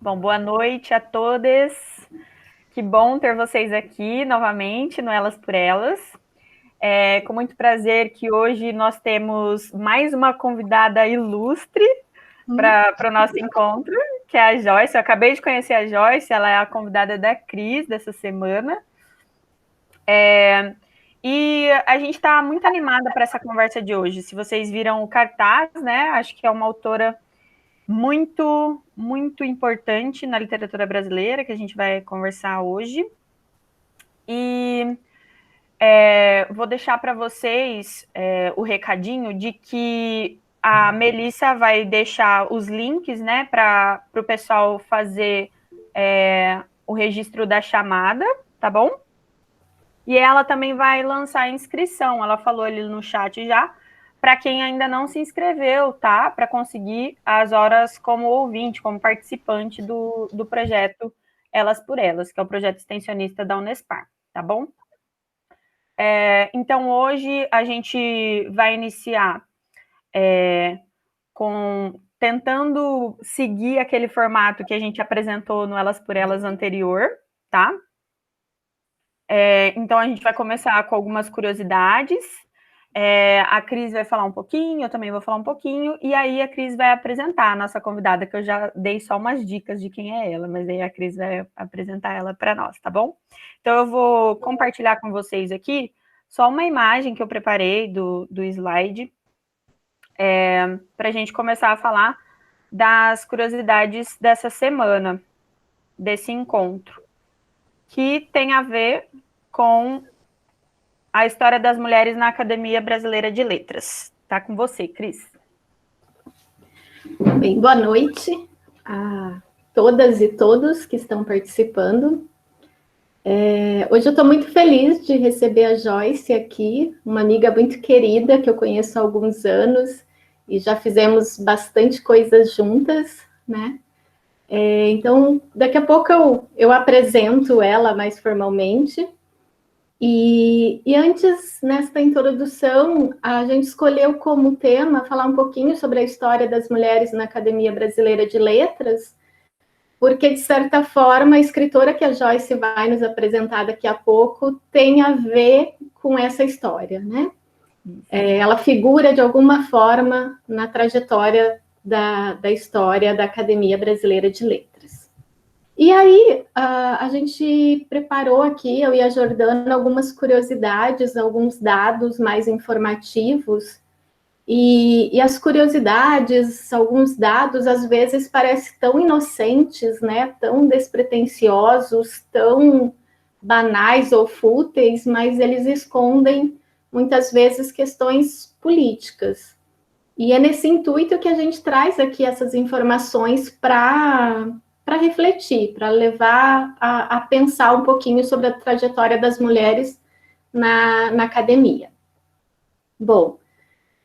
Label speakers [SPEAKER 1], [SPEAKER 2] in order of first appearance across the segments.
[SPEAKER 1] Bom, boa noite a todas. Que bom ter vocês aqui novamente no Elas por Elas. É com muito prazer que hoje nós temos mais uma convidada ilustre para o nosso encontro, que é a Joyce. Eu acabei de conhecer a Joyce, ela é a convidada da Cris dessa semana. E a gente está muito animada para essa conversa de hoje. Se vocês viram o cartaz, né? Acho que é uma autora muito, muito importante na literatura brasileira, que a gente vai conversar hoje. E vou deixar para vocês o recadinho de que a Melissa vai deixar os links, né, para o pessoal fazer o registro da chamada, tá bom? E ela também vai lançar a inscrição, ela falou ali no chat já, para quem ainda não se inscreveu, tá? Para conseguir as horas como ouvinte, como participante do projeto Elas por Elas, que é o projeto extensionista da Unespar, tá bom? Então, hoje a gente vai iniciar tentando seguir aquele formato que a gente apresentou no Elas por Elas anterior, tá? Então, a gente vai começar com algumas curiosidades. A Cris vai falar um pouquinho, eu também vou falar um pouquinho, e aí a Cris vai apresentar a nossa convidada, que eu já dei só umas dicas de quem é ela, mas aí a Cris vai apresentar ela para nós, tá bom? Então, eu vou compartilhar com vocês aqui só uma imagem que eu preparei do slide, para a gente começar a falar das curiosidades dessa semana, desse encontro, que tem a ver com a história das mulheres na Academia Brasileira de Letras. Tá com você, Cris.
[SPEAKER 2] Bem, boa noite a todas e todos que estão participando. Hoje eu estou muito feliz de receber a Joyce aqui, uma amiga muito querida que eu conheço há alguns anos e já fizemos bastante coisas juntas, né? Então, daqui a pouco eu apresento ela mais formalmente. E antes, nesta introdução, a gente escolheu como tema falar um pouquinho sobre a história das mulheres na Academia Brasileira de Letras, porque, de certa forma, a escritora que a Joyce vai nos apresentar daqui a pouco tem a ver com essa história, né? Ela figura, de alguma forma, na trajetória da história da Academia Brasileira de Letras. E aí, a gente preparou aqui, eu e a Jordana, algumas curiosidades, alguns dados mais informativos. E as curiosidades, alguns dados, às vezes parecem tão inocentes, né? Tão despretensiosos, tão banais ou fúteis, mas eles escondem, muitas vezes, questões políticas. E é nesse intuito que a gente traz aqui essas informações para refletir, para levar a pensar um pouquinho sobre a trajetória das mulheres na academia. Bom,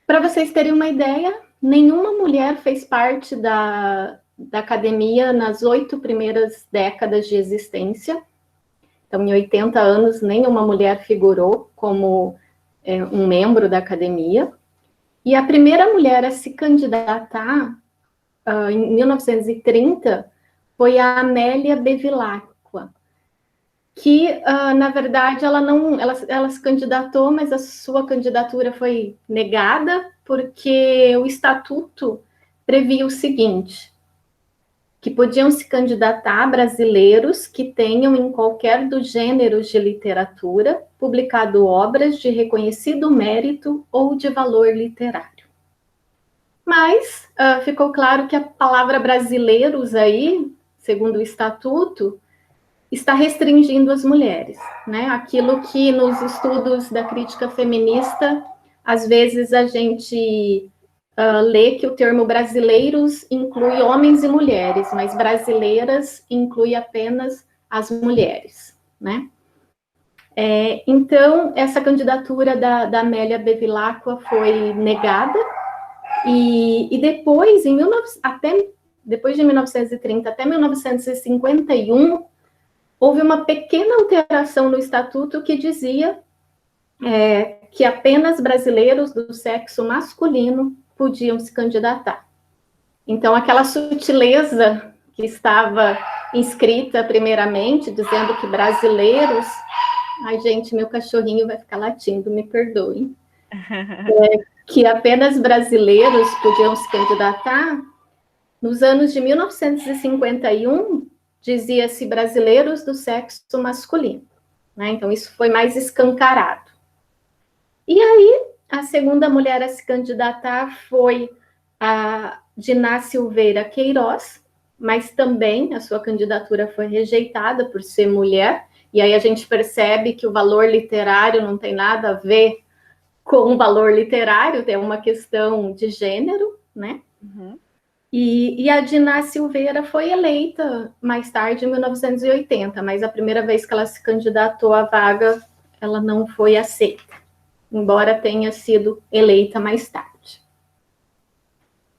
[SPEAKER 2] para vocês terem uma ideia, nenhuma mulher fez parte da academia nas 8 primeiras décadas de existência. Então, em 80 anos, nenhuma mulher figurou como um membro da academia. E a primeira mulher a se candidatar, em 1930, foi a Amélia Bevilacqua, que, na verdade, ela se candidatou, mas a sua candidatura foi negada, porque o estatuto previa o seguinte, que podiam se candidatar brasileiros que tenham, em qualquer dos gêneros de literatura, publicado obras de reconhecido mérito ou de valor literário. Mas ficou claro que a palavra brasileiros aí, segundo o estatuto, está restringindo as mulheres, né? Aquilo que nos estudos da crítica feminista, às vezes a gente lê que o termo brasileiros inclui homens e mulheres, mas brasileiras inclui apenas as mulheres, né? Então, essa candidatura da Amélia Bevilacqua foi negada, e depois, depois de 1930 até 1951, houve uma pequena alteração no estatuto que dizia que apenas brasileiros do sexo masculino podiam se candidatar. Então, aquela sutileza que estava inscrita primeiramente, dizendo que brasileiros... Ai, gente, meu cachorrinho vai ficar latindo, me perdoem. Que apenas brasileiros podiam se candidatar. Nos anos de 1951, dizia-se brasileiros do sexo masculino, né? Então, isso foi mais escancarado. E aí, a segunda mulher a se candidatar foi a Diná Silveira Queiroz, mas também a sua candidatura foi rejeitada por ser mulher, e aí a gente percebe que o valor literário não tem nada a ver com o valor literário, tem uma questão de gênero, né?
[SPEAKER 1] Uhum.
[SPEAKER 2] E a Diná Silveira foi eleita mais tarde, em 1980, mas a primeira vez que ela se candidatou à vaga, ela não foi aceita, embora tenha sido eleita mais tarde.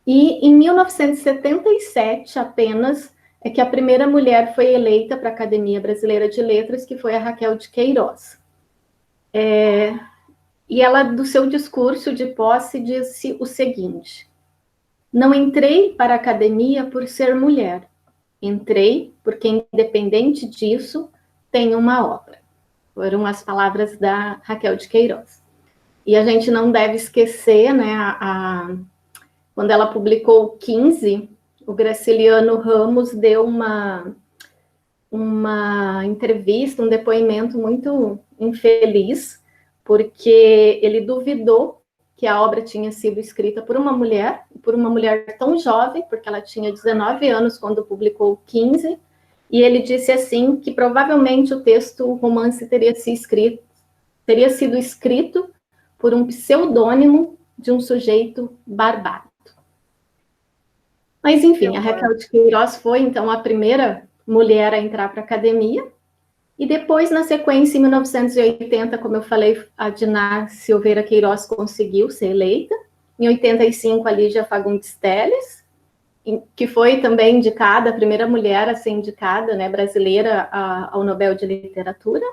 [SPEAKER 2] E em 1977, apenas, é que a primeira mulher foi eleita para a Academia Brasileira de Letras, que foi a Raquel de Queiroz. E ela, do seu discurso de posse, disse o seguinte: não entrei para a academia por ser mulher. Entrei porque, independente disso, tenho uma obra. Foram as palavras da Raquel de Queiroz. E a gente não deve esquecer, né, quando ela publicou 15, o Graciliano Ramos deu uma entrevista, um depoimento muito infeliz, porque ele duvidou que a obra tinha sido escrita por uma mulher tão jovem, porque ela tinha 19 anos quando publicou 15, e ele disse assim que provavelmente o texto, o romance teria sido escrito por um pseudônimo de um sujeito barbado. Mas enfim, a Raquel de Queiroz foi então a primeira mulher a entrar para a academia, e depois, na sequência, em 1980, como eu falei, a Diná Silveira Queiroz conseguiu ser eleita. Em 85, a Lígia Fagundes Telles, que foi também indicada, a primeira mulher a ser indicada, né, brasileira, ao Nobel de Literatura.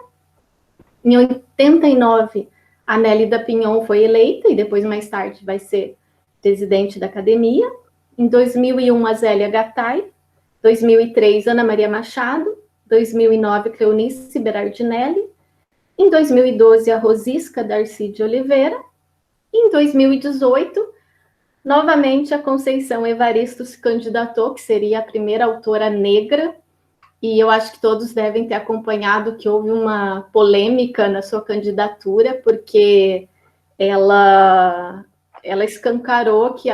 [SPEAKER 2] Em 89, a Nélida Pinhon foi eleita, e depois, mais tarde, vai ser presidente da academia. Em 2001, a Zélia Gattai. 2003, Ana Maria Machado. 2009, Cleonice Berardinelli. Em 2012, a Rosisca Darcy de Oliveira. Em 2018, novamente, a Conceição Evaristo se candidatou, que seria a primeira autora negra, e eu acho que todos devem ter acompanhado que houve uma polêmica na sua candidatura, porque ela escancarou que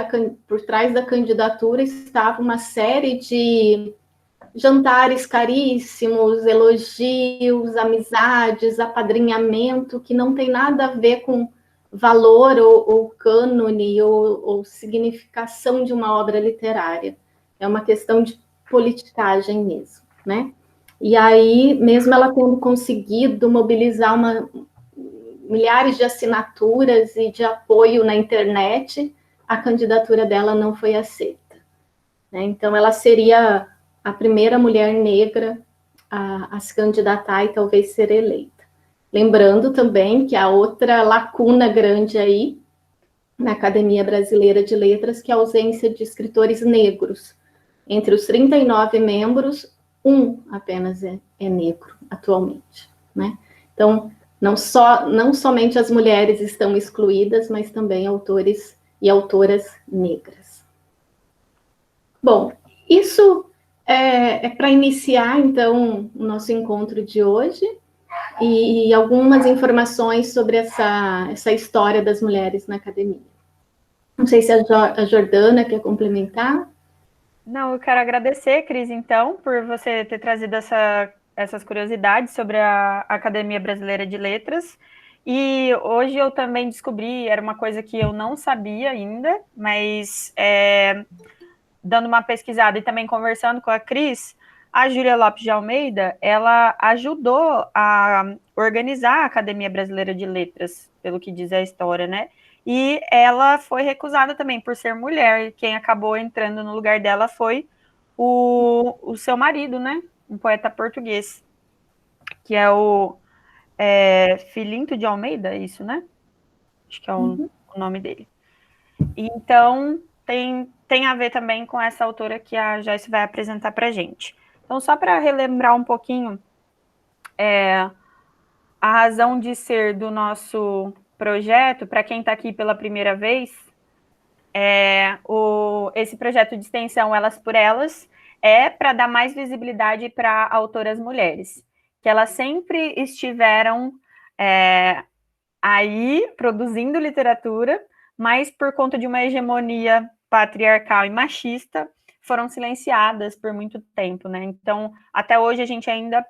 [SPEAKER 2] por trás da candidatura estava uma série de jantares caríssimos, elogios, amizades, apadrinhamento, que não tem nada a ver com valor ou cânone ou significação de uma obra literária. É uma questão de politicagem mesmo, né? E aí, mesmo ela tendo conseguido mobilizar milhares de assinaturas e de apoio na internet, a candidatura dela não foi aceita, né? Então, ela seria a primeira mulher negra a se candidatar e talvez ser eleita. Lembrando também que há outra lacuna grande aí na Academia Brasileira de Letras, que é a ausência de escritores negros. Entre os 39 membros, um apenas é negro atualmente, né? Então, não somente as mulheres estão excluídas, mas também autores e autoras negras. Bom, isso é para iniciar, então, o nosso encontro de hoje e algumas informações sobre essa história das mulheres na academia. Não sei se a Jordana quer complementar.
[SPEAKER 1] Não, eu quero agradecer, Cris, então, por você ter trazido essas curiosidades sobre a Academia Brasileira de Letras. E hoje eu também descobri, era uma coisa que eu não sabia ainda, mas dando uma pesquisada e também conversando com a Cris, a Júlia Lopes de Almeida, ela ajudou a organizar a Academia Brasileira de Letras, pelo que diz a história, né? E ela foi recusada também por ser mulher. Quem acabou entrando no lugar dela foi o seu marido, né? Um poeta português, que é o Filinto de Almeida, isso, né? Acho que é o nome dele. Então, tem a ver também com essa autora que a Joyce vai apresentar para a gente. Então, só para relembrar um pouquinho, a razão de ser do nosso projeto, para quem está aqui pela primeira vez, esse projeto de extensão Elas por Elas é para dar mais visibilidade para autoras mulheres, que elas sempre estiveram aí produzindo literatura, mas por conta de uma hegemonia patriarcal e machista, foram silenciadas por muito tempo, né? Então, até hoje a gente ainda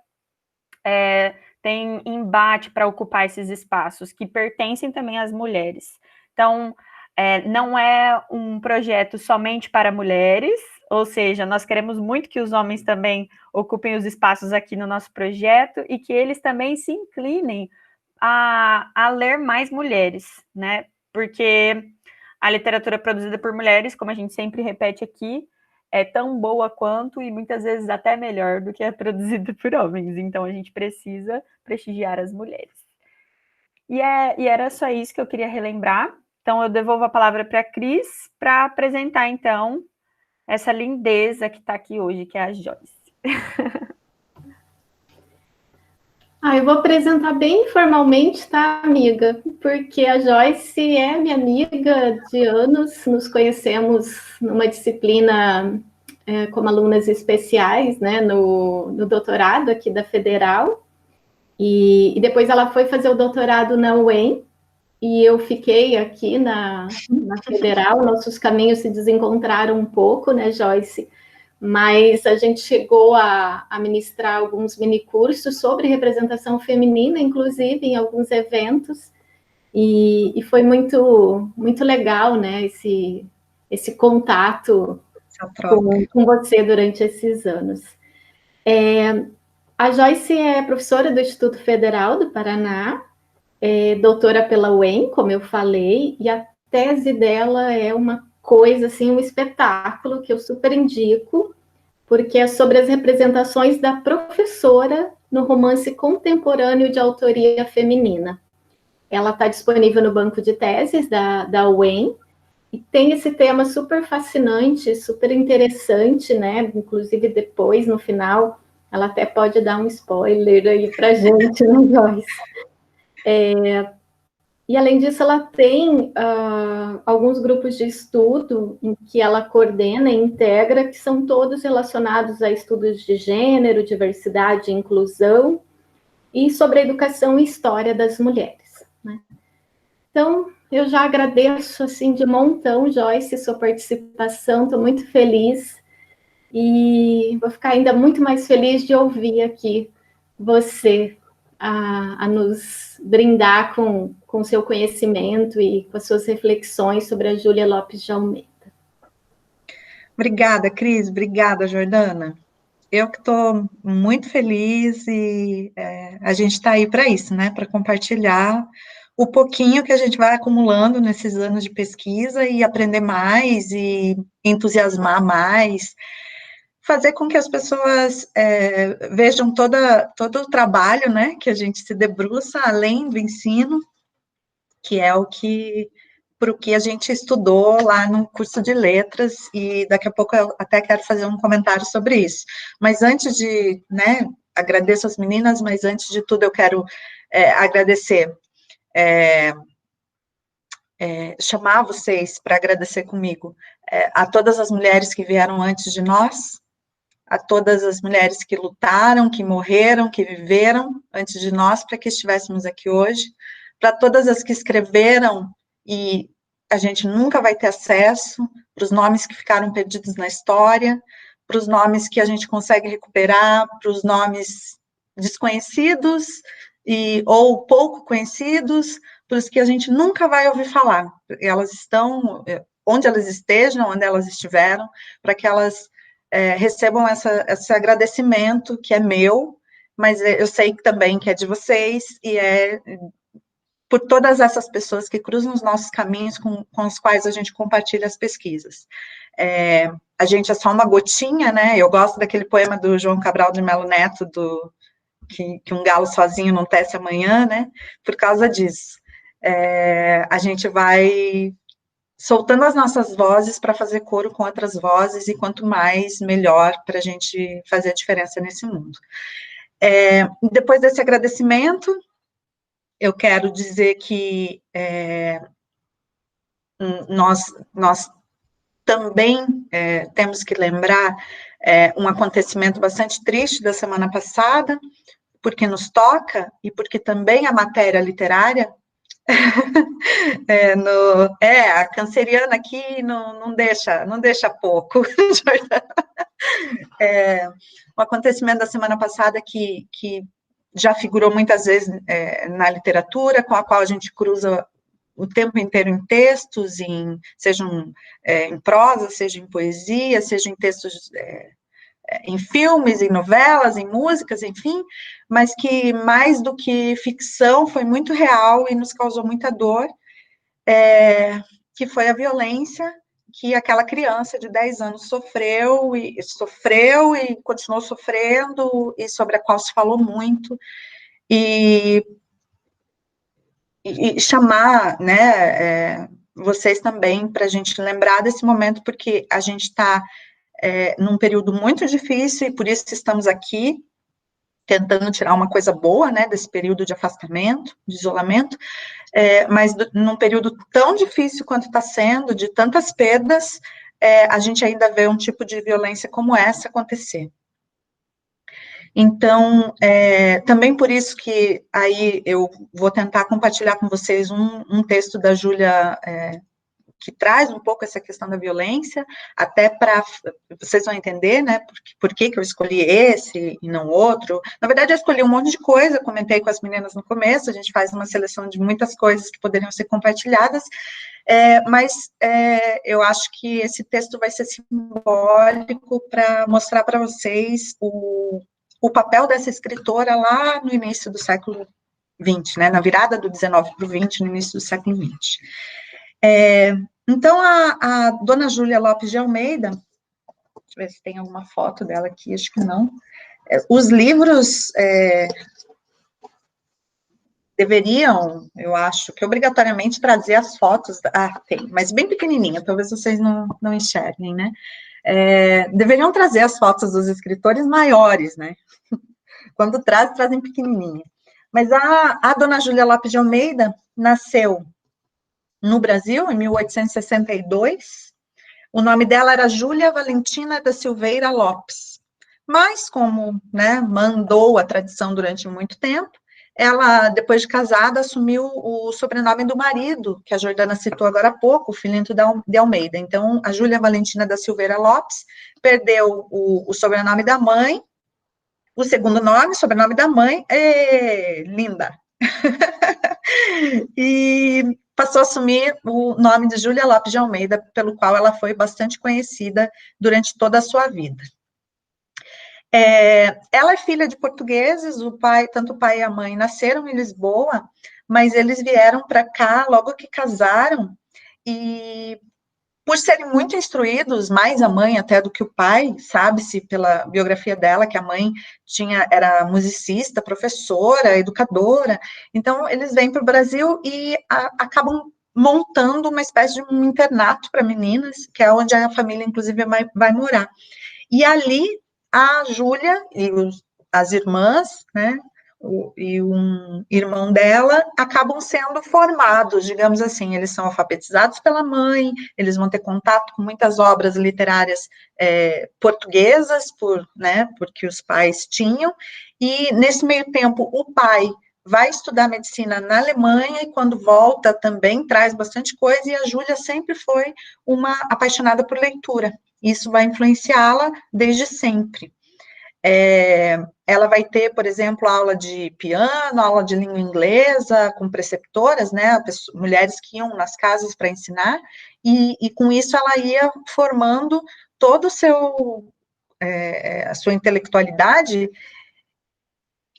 [SPEAKER 1] tem embate para ocupar esses espaços que pertencem também às mulheres. Então, não é um projeto somente para mulheres, ou seja, nós queremos muito que os homens também ocupem os espaços aqui no nosso projeto e que eles também se inclinem a ler mais mulheres, né? Porque a literatura produzida por mulheres, como a gente sempre repete aqui, é tão boa quanto e muitas vezes até melhor do que a produzida por homens. Então a gente precisa prestigiar as mulheres. E era só isso que eu queria relembrar. Então eu devolvo a palavra para a Cris para apresentar então essa lindeza que está aqui hoje, que é a Joyce.
[SPEAKER 2] Eu vou apresentar bem informalmente, tá, amiga? Porque a Joyce é minha amiga de anos, nos conhecemos numa disciplina como alunas especiais, né, no doutorado aqui da Federal, e depois ela foi fazer o doutorado na UEM, e eu fiquei aqui na Federal, nossos caminhos se desencontraram um pouco, né, Joyce? Mas a gente chegou a ministrar alguns minicursos sobre representação feminina, inclusive em alguns eventos, e foi muito, muito legal, né, esse contato com você durante esses anos. A Joyce é professora do Instituto Federal do Paraná, doutora pela UEM, como eu falei, e a tese dela é uma coisa, assim, um espetáculo que eu super indico, porque é sobre as representações da professora no romance contemporâneo de autoria feminina. Ela está disponível no banco de teses da UEM, e tem esse tema super fascinante, super interessante, né? Inclusive, depois, no final, ela até pode dar um spoiler aí para a gente, né, Joyce? E, além disso, ela tem alguns grupos de estudo em que ela coordena e integra, que são todos relacionados a estudos de gênero, diversidade e inclusão, e sobre a educação e história das mulheres, né? Então, eu já agradeço, assim, de montão, Joyce, sua participação, estou muito feliz, e vou ficar ainda muito mais feliz de ouvir aqui você a nos brindar com seu conhecimento e com as suas reflexões sobre a Júlia Lopes de Almeida.
[SPEAKER 3] Obrigada, Cris. Obrigada, Jordana. Eu que estou muito feliz e a gente está aí para isso, né? Para compartilhar o pouquinho que a gente vai acumulando nesses anos de pesquisa e aprender mais e entusiasmar mais, fazer com que as pessoas vejam todo o trabalho, né, que a gente se debruça além do ensino, que é para o que a gente estudou lá no curso de letras, e daqui a pouco eu até quero fazer um comentário sobre isso. Mas antes de, né, agradeço as meninas, mas antes de tudo eu quero agradecer, chamar vocês para agradecer comigo a todas as mulheres que vieram antes de nós, a todas as mulheres que lutaram, que morreram, que viveram antes de nós, para que estivéssemos aqui hoje, para todas as que escreveram e a gente nunca vai ter acesso, para os nomes que ficaram perdidos na história, para os nomes que a gente consegue recuperar, para os nomes desconhecidos ou pouco conhecidos, para os que a gente nunca vai ouvir falar. Elas estão, onde elas estejam, onde elas estiveram, para que elas recebam esse agradecimento que é meu, mas eu sei também que é de vocês, e por todas essas pessoas que cruzam os nossos caminhos com as quais a gente compartilha as pesquisas. A gente é só uma gotinha, né? Eu gosto daquele poema do João Cabral de Melo Neto, que um galo sozinho não tece amanhã, né? Por causa disso. A gente vai soltando as nossas vozes para fazer coro com outras vozes, e quanto mais, melhor para a gente fazer a diferença nesse mundo. Depois desse agradecimento, eu quero dizer que nós também temos que lembrar um acontecimento bastante triste da semana passada, porque nos toca, e porque também a matéria literária, a canceriana aqui não deixa pouco. Um acontecimento da semana passada que já figurou muitas vezes na literatura, com a qual a gente cruza o tempo inteiro em textos, sejam em prosa, seja em poesia, seja em textos, em filmes, em novelas, em músicas, enfim, mas que mais do que ficção foi muito real e nos causou muita dor, que foi a violência que aquela criança de 10 anos sofreu e continuou sofrendo, e sobre a qual se falou muito, e chamar, né, vocês também, para a gente lembrar desse momento, porque a gente está num período muito difícil, e por isso estamos aqui, tentando tirar uma coisa boa, né, desse período de afastamento, de isolamento, mas num período tão difícil quanto está sendo, de tantas perdas, a gente ainda vê um tipo de violência como essa acontecer. Então, também por isso que aí eu vou tentar compartilhar com vocês um texto da Júlia, que traz um pouco essa questão da violência, até para vocês vão entender, né, por que eu escolhi esse e não outro. Na verdade, eu escolhi um monte de coisa, comentei com as meninas no começo, a gente faz uma seleção de muitas coisas que poderiam ser compartilhadas, mas eu acho que esse texto vai ser simbólico para mostrar para vocês o papel dessa escritora lá no início do século XX, né, na virada do 19 para o 20, no início do século 20. Então, a dona Júlia Lopes de Almeida, deixa eu ver se tem alguma foto dela aqui, acho que não. Os livros deveriam, eu acho, que obrigatoriamente trazer as fotos, tem, mas bem pequenininha, talvez vocês não enxerguem, né? Deveriam trazer as fotos dos escritores maiores, né? Quando trazem pequenininha. Mas a dona Júlia Lopes de Almeida nasceu no Brasil, em 1862, o nome dela era Júlia Valentina da Silveira Lopes, mas como, né, mandou a tradição durante muito tempo, ela, depois de casada, assumiu o sobrenome do marido, que a Jordana citou agora há pouco, o Filinto de Almeida. Então, a Júlia Valentina da Silveira Lopes perdeu o sobrenome da mãe, o segundo nome, sobrenome da mãe, linda. E passou a assumir o nome de Júlia Lopes de Almeida, pelo qual ela foi bastante conhecida durante toda a sua vida. Ela é filha de portugueses, tanto o pai e a mãe nasceram em Lisboa, mas eles vieram para cá logo que casaram, e por serem muito instruídos, mais a mãe até do que o pai, sabe-se pela biografia dela, que a mãe era musicista, professora, educadora, então eles vêm para o Brasil e acabam montando uma espécie de um internato para meninas, que é onde a família, inclusive, vai morar. E ali, a Júlia e as irmãs, né, e um irmão dela, acabam sendo formados, digamos assim, eles são alfabetizados pela mãe, eles vão ter contato com muitas obras literárias portuguesas, porque os pais tinham, e nesse meio tempo, o pai vai estudar medicina na Alemanha, e quando volta também traz bastante coisa, e a Júlia sempre foi uma apaixonada por leitura, isso vai influenciá-la desde sempre. Ela vai ter, por exemplo, aula de piano, aula de língua inglesa, com preceptoras, né, mulheres que iam nas casas para ensinar, e com isso ela ia formando todo a sua intelectualidade,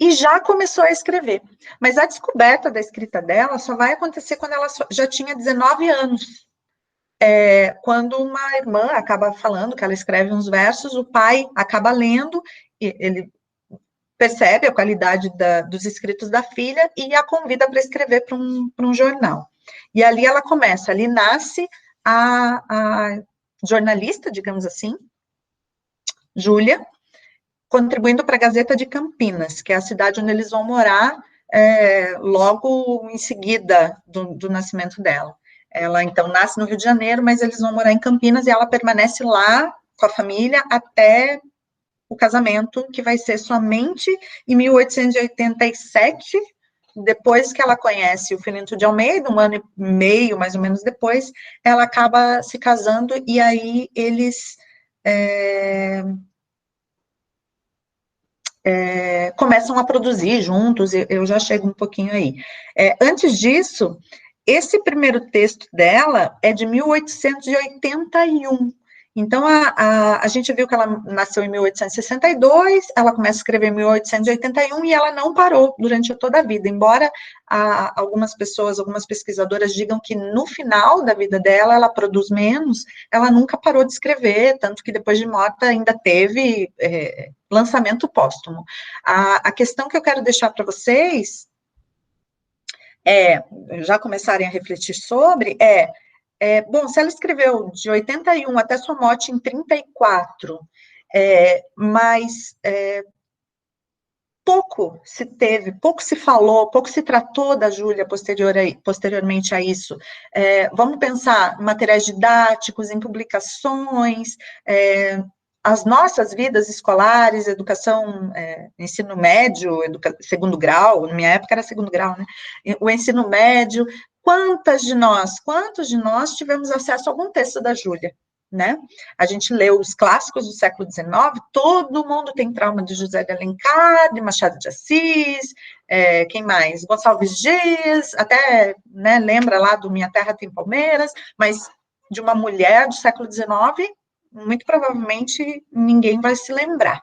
[SPEAKER 3] e já começou a escrever. Mas a descoberta da escrita dela só vai acontecer quando ela já tinha 19 anos. Quando uma irmã acaba falando que ela escreve uns versos, o pai acaba lendo, ele percebe a qualidade dos escritos da filha e a convida para escrever para um jornal. E ali ela começa, ali nasce a jornalista, digamos assim, Júlia, contribuindo para a Gazeta de Campinas, que é a cidade onde eles vão morar logo em seguida do nascimento dela. Ela, então, nasce no Rio de Janeiro, mas eles vão morar em Campinas e ela permanece lá com a família até o casamento, que vai ser somente em 1887, depois que ela conhece o Filinto de Almeida, 1 ano e meio, mais ou menos depois, ela acaba se casando, e aí eles começam a produzir juntos, eu já chego um pouquinho aí. Antes disso, esse primeiro texto dela é de 1881, então a gente viu que ela nasceu em 1862, ela começa a escrever em 1881 e ela não parou durante toda a vida, embora algumas pessoas, algumas pesquisadoras digam que no final da vida dela ela produz menos, ela nunca parou de escrever, tanto que depois de morta ainda teve lançamento póstumo. A questão que eu quero deixar para vocês já começarem a refletir sobre, bom, se ela escreveu de 81 até sua morte em 34, mas pouco se teve, pouco se falou, pouco se tratou da Júlia posteriormente a isso. Vamos pensar em materiais didáticos, em publicações, as nossas vidas escolares, educação, ensino médio, segundo grau, na minha época era segundo grau, né? O ensino médio, quantos de nós tivemos acesso a algum texto da Júlia, né? A gente leu os clássicos do século XIX, todo mundo tem trauma de José de Alencar, de Machado de Assis, quem mais? Gonçalves Dias, até, né, lembra lá do Minha Terra Tem Palmeiras, mas de uma mulher do século XIX, muito provavelmente ninguém vai se lembrar.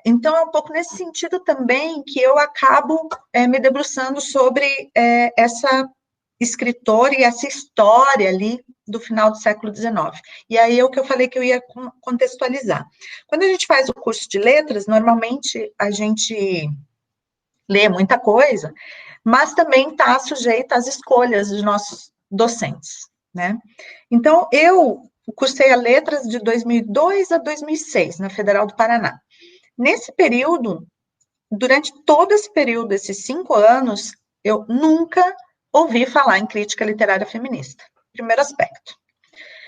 [SPEAKER 3] Então, é um pouco nesse sentido também que eu acabo me debruçando sobre essa escritora e essa história ali do final do século XIX. E aí é o que eu falei que eu ia contextualizar. Quando a gente faz o curso de letras, normalmente a gente lê muita coisa, mas também está sujeita às escolhas dos nossos docentes, né? Então, eu cursei a letras de 2002 a 2006, na Federal do Paraná. Nesse período, durante todo esse período, esses 5 anos, eu nunca ouvi falar em crítica literária feminista. Primeiro aspecto.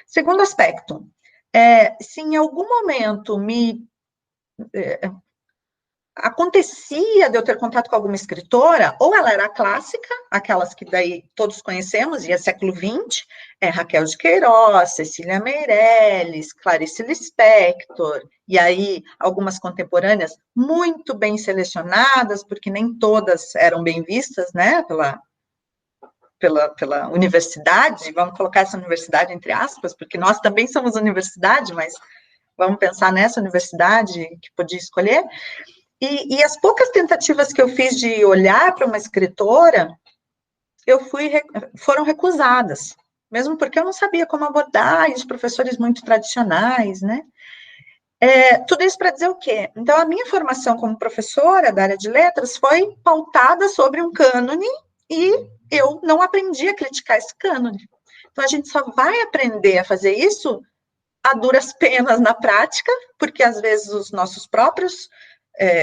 [SPEAKER 3] Segundo aspecto, se em algum momento acontecia de eu ter contato com alguma escritora, ou ela era clássica, aquelas que daí todos conhecemos, e é século XX, Raquel de Queiroz, Cecília Meirelles, Clarice Lispector, e aí algumas contemporâneas muito bem selecionadas, porque nem todas eram bem vistas, né, pela universidade, vamos colocar essa universidade entre aspas, porque nós também somos universidade, mas vamos pensar nessa universidade que podia escolher. E as poucas tentativas que eu fiz de olhar para uma escritora, foram recusadas, mesmo porque eu não sabia como abordar, e os professores muito tradicionais, né? Tudo isso para dizer o quê? Então, a minha formação como professora da área de letras foi pautada sobre um cânone, e eu não aprendi a criticar esse cânone. Então, a gente só vai aprender a fazer isso a duras penas na prática, porque às vezes os nossos próprios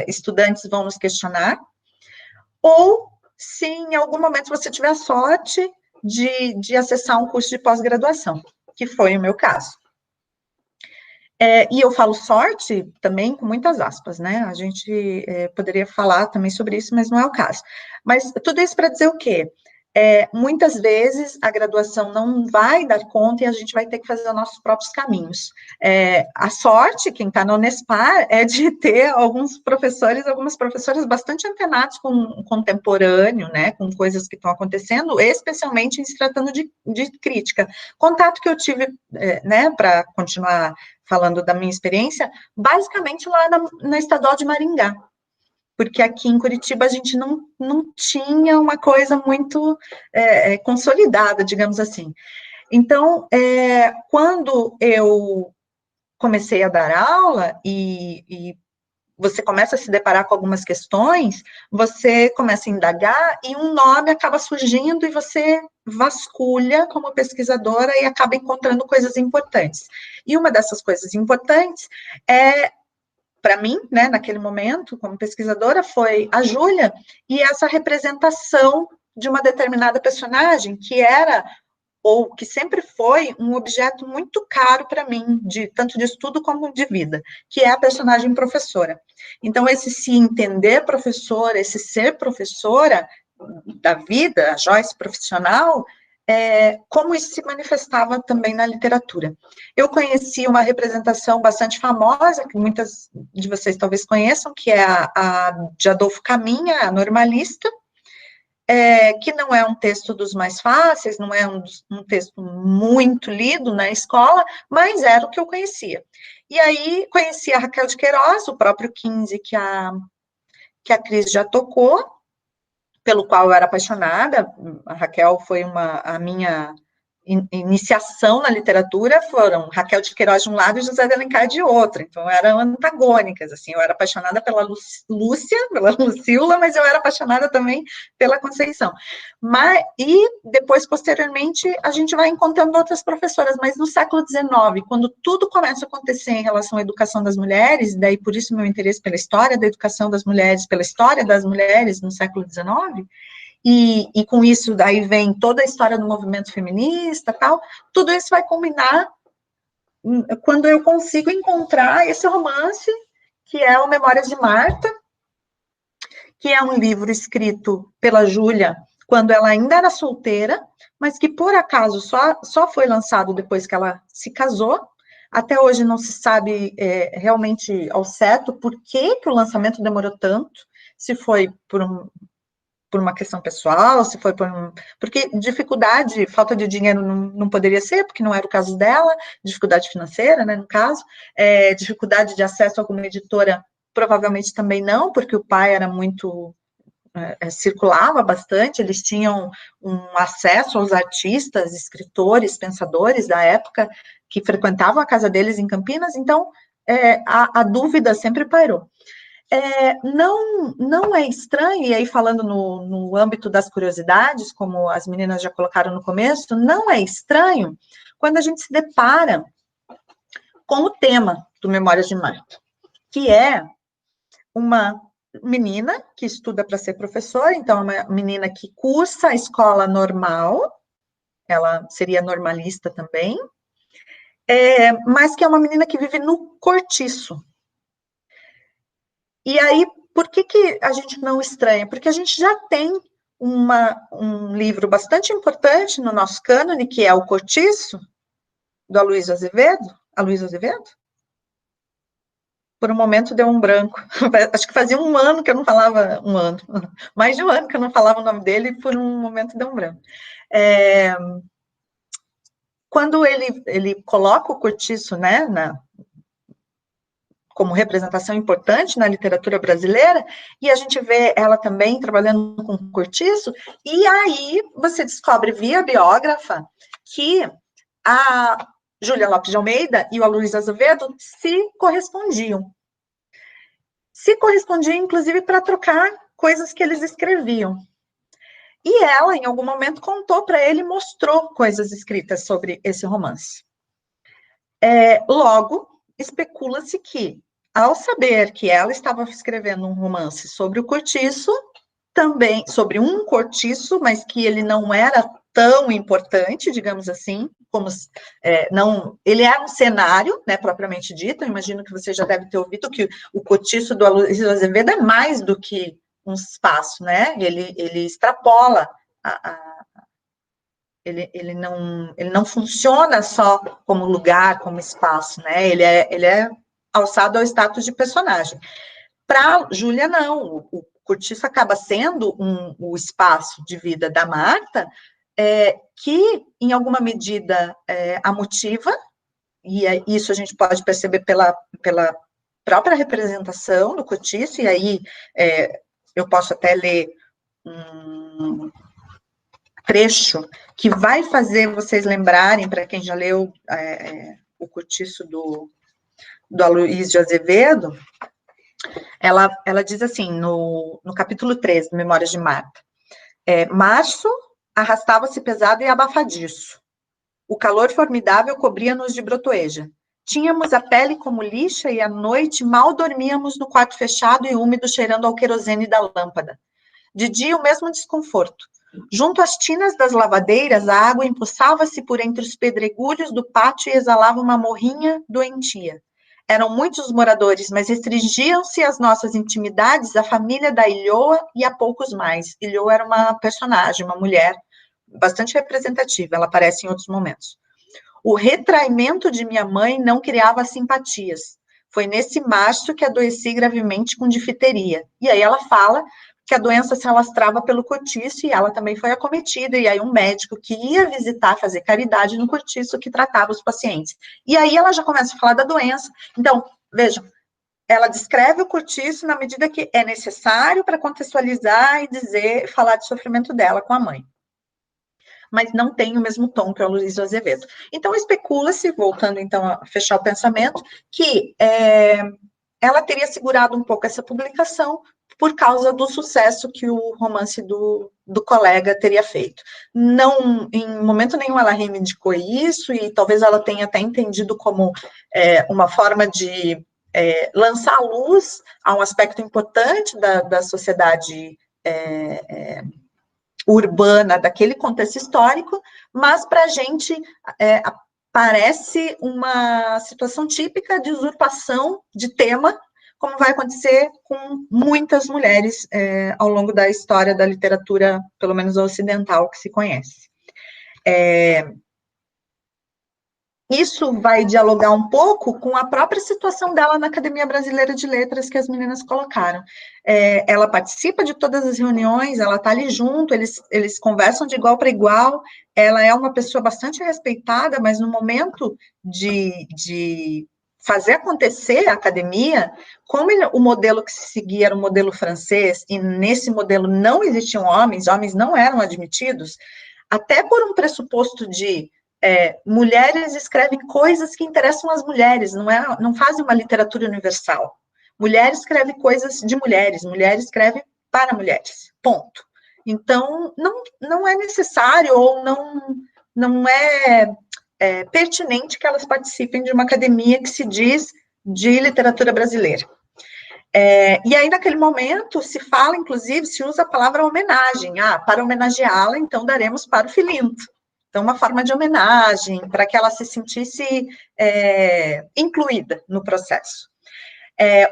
[SPEAKER 3] estudantes vão nos questionar, ou se em algum momento você tiver a sorte de acessar um curso de pós-graduação, que foi o meu caso. E eu falo sorte também com muitas aspas, né? A gente poderia falar também sobre isso, mas não é o caso. Mas tudo isso para dizer o quê? Muitas vezes a graduação não vai dar conta e a gente vai ter que fazer os nossos próprios caminhos. A sorte, quem está na Unespar, é de ter algumas professoras bastante antenados com o contemporâneo, né, com coisas que estão acontecendo, especialmente em se tratando de crítica. Contato que eu tive, né, para continuar falando da minha experiência, basicamente lá na Estadual de Maringá, porque aqui em Curitiba a gente não tinha uma coisa muito consolidada, digamos assim. Então, quando eu comecei a dar aula, e você começa a se deparar com algumas questões, você começa a indagar e um nome acaba surgindo e você vasculha como pesquisadora e acaba encontrando coisas importantes. E uma dessas coisas importantes para mim, né, naquele momento, como pesquisadora, foi a Júlia e essa representação de uma determinada personagem que era, ou que sempre foi, um objeto muito caro para mim, tanto de estudo como de vida, que é a personagem professora. Então, esse se entender professora, esse ser professora da vida, a Joyce profissional, como isso se manifestava também na literatura. Eu conheci uma representação bastante famosa, que muitas de vocês talvez conheçam, que é a de Adolfo Caminha, a Normalista, que não é um texto dos mais fáceis, não é um texto muito lido na escola, mas era o que eu conhecia. E aí conheci a Raquel de Queiroz, o próprio 15 que a Cris já tocou, pelo qual eu era apaixonada. A Raquel foi a minha iniciação na literatura, foram Raquel de Queiroz de um lado e José de Alencar de outro, então eram antagônicas, assim, eu era apaixonada pela Lúcia, pela Lucila, mas eu era apaixonada também pela Conceição. E depois, posteriormente, a gente vai encontrando outras professoras, mas no século XIX, quando tudo começa a acontecer em relação à educação das mulheres, daí por isso meu interesse pela história da educação das mulheres, pela história das mulheres no século XIX, e com isso daí vem toda a história do movimento feminista, tal, tudo isso vai culminar quando eu consigo encontrar esse romance, que é o Memórias de Marta, que é um livro escrito pela Júlia quando ela ainda era solteira, mas que por acaso só foi lançado depois que ela se casou. Até hoje não se sabe realmente ao certo por que o lançamento demorou tanto, se foi por uma questão pessoal, se foi porque dificuldade, falta de dinheiro não poderia ser, porque não era o caso dela, dificuldade financeira, né, no caso, dificuldade de acesso a alguma editora, provavelmente também não, porque o pai era muito, circulava bastante, eles tinham um acesso aos artistas, escritores, pensadores da época, que frequentavam a casa deles em Campinas, então a dúvida sempre pairou. Não é estranho, e aí falando no âmbito das curiosidades, como as meninas já colocaram no começo, não é estranho quando a gente se depara com o tema do Memórias de Marta, que é uma menina que estuda para ser professora, então é uma menina que cursa a escola normal, ela seria normalista também, mas que é uma menina que vive no cortiço. E aí, por que a gente não estranha? Porque a gente já tem um livro bastante importante no nosso cânone, que é O Cortiço, do Aloysio Azevedo. Aloysio Azevedo? Por um momento deu um branco. Acho que fazia um ano que eu não falava, mais de um ano que eu não falava o nome dele, e por um momento deu um branco. Quando ele coloca o Cortiço, né, como representação importante na literatura brasileira, e a gente vê ela também trabalhando com cortiço, e aí você descobre via biógrafa que a Júlia Lopes de Almeida e o Aloysio Azevedo se correspondiam. Se correspondiam, inclusive, para trocar coisas que eles escreviam. E ela, em algum momento, contou para ele, mostrou coisas escritas sobre esse romance. Logo, especula-se que, ao saber que ela estava escrevendo um romance sobre o cortiço, também sobre um cortiço, mas que ele não era tão importante, digamos assim, como não, ele é um cenário, né, propriamente dito. Eu imagino que você já deve ter ouvido que o cortiço do Aloysio Azevedo é mais do que um espaço, né? Ele extrapola ele não funciona só como lugar, como espaço, né? Ele é alçado ao status de personagem. Para Júlia, não. O cortiço acaba sendo o espaço de vida da Marta, que, em alguma medida, a motiva, e isso a gente pode perceber pela própria representação do cortiço, e aí eu posso até ler um trecho que vai fazer vocês lembrarem, para quem já leu o cortiço do Aloysio Azevedo, Ela diz assim, no capítulo 3, do Memórias de Marta, março arrastava-se pesado e abafadiço. O calor formidável cobria-nos de brotoeja. Tínhamos a pele como lixa e à noite mal dormíamos no quarto fechado e úmido, cheirando ao querosene da lâmpada. De dia, o mesmo desconforto. Junto às tinas das lavadeiras, a água empoçava-se por entre os pedregulhos do pátio e exalava uma morrinha doentia. Eram muitos os moradores, mas restringiam-se às nossas intimidades a família da Ilhoa e a poucos mais. Ilhoa era uma personagem, uma mulher bastante representativa, ela aparece em outros momentos. O retraimento de minha mãe não criava simpatias. Foi nesse março que adoeci gravemente com difteria. E aí ela fala que a doença se alastrava pelo cortiço e ela também foi acometida, e aí um médico que ia visitar, fazer caridade no cortiço, que tratava os pacientes. E aí ela já começa a falar da doença. Então, vejam, ela descreve o cortiço na medida que é necessário para contextualizar e dizer, falar do sofrimento dela com a mãe. Mas não tem o mesmo tom que o Aloysio Azevedo. Então, especula-se, voltando então a fechar o pensamento, que ela teria segurado um pouco essa publicação por causa do sucesso que o romance do colega teria feito. Não, em momento nenhum ela reivindicou isso, e talvez ela tenha até entendido como uma forma de lançar a luz a um aspecto importante da sociedade urbana daquele contexto histórico, mas para a gente parece uma situação típica de usurpação de tema, como vai acontecer com muitas mulheres ao longo da história da literatura, pelo menos ocidental, que se conhece. Isso vai dialogar um pouco com a própria situação dela na Academia Brasileira de Letras, que as meninas colocaram. Ela participa de todas as reuniões, ela está ali junto, eles conversam de igual para igual, ela é uma pessoa bastante respeitada, mas no momento de fazer acontecer a academia, como o modelo que se seguia era o modelo francês, e nesse modelo não existiam homens não eram admitidos, até por um pressuposto de mulheres escrevem coisas que interessam as mulheres, não fazem uma literatura universal. Mulher escreve coisas de mulheres, mulher escreve para mulheres, ponto. Então, não é necessário ou não é pertinente que elas participem de uma academia que se diz de literatura brasileira. E aí, naquele momento, se fala, inclusive, se usa a palavra homenagem. Para homenageá-la, então, daremos para o Filinto. Então, uma forma de homenagem, para que ela se sentisse incluída no processo.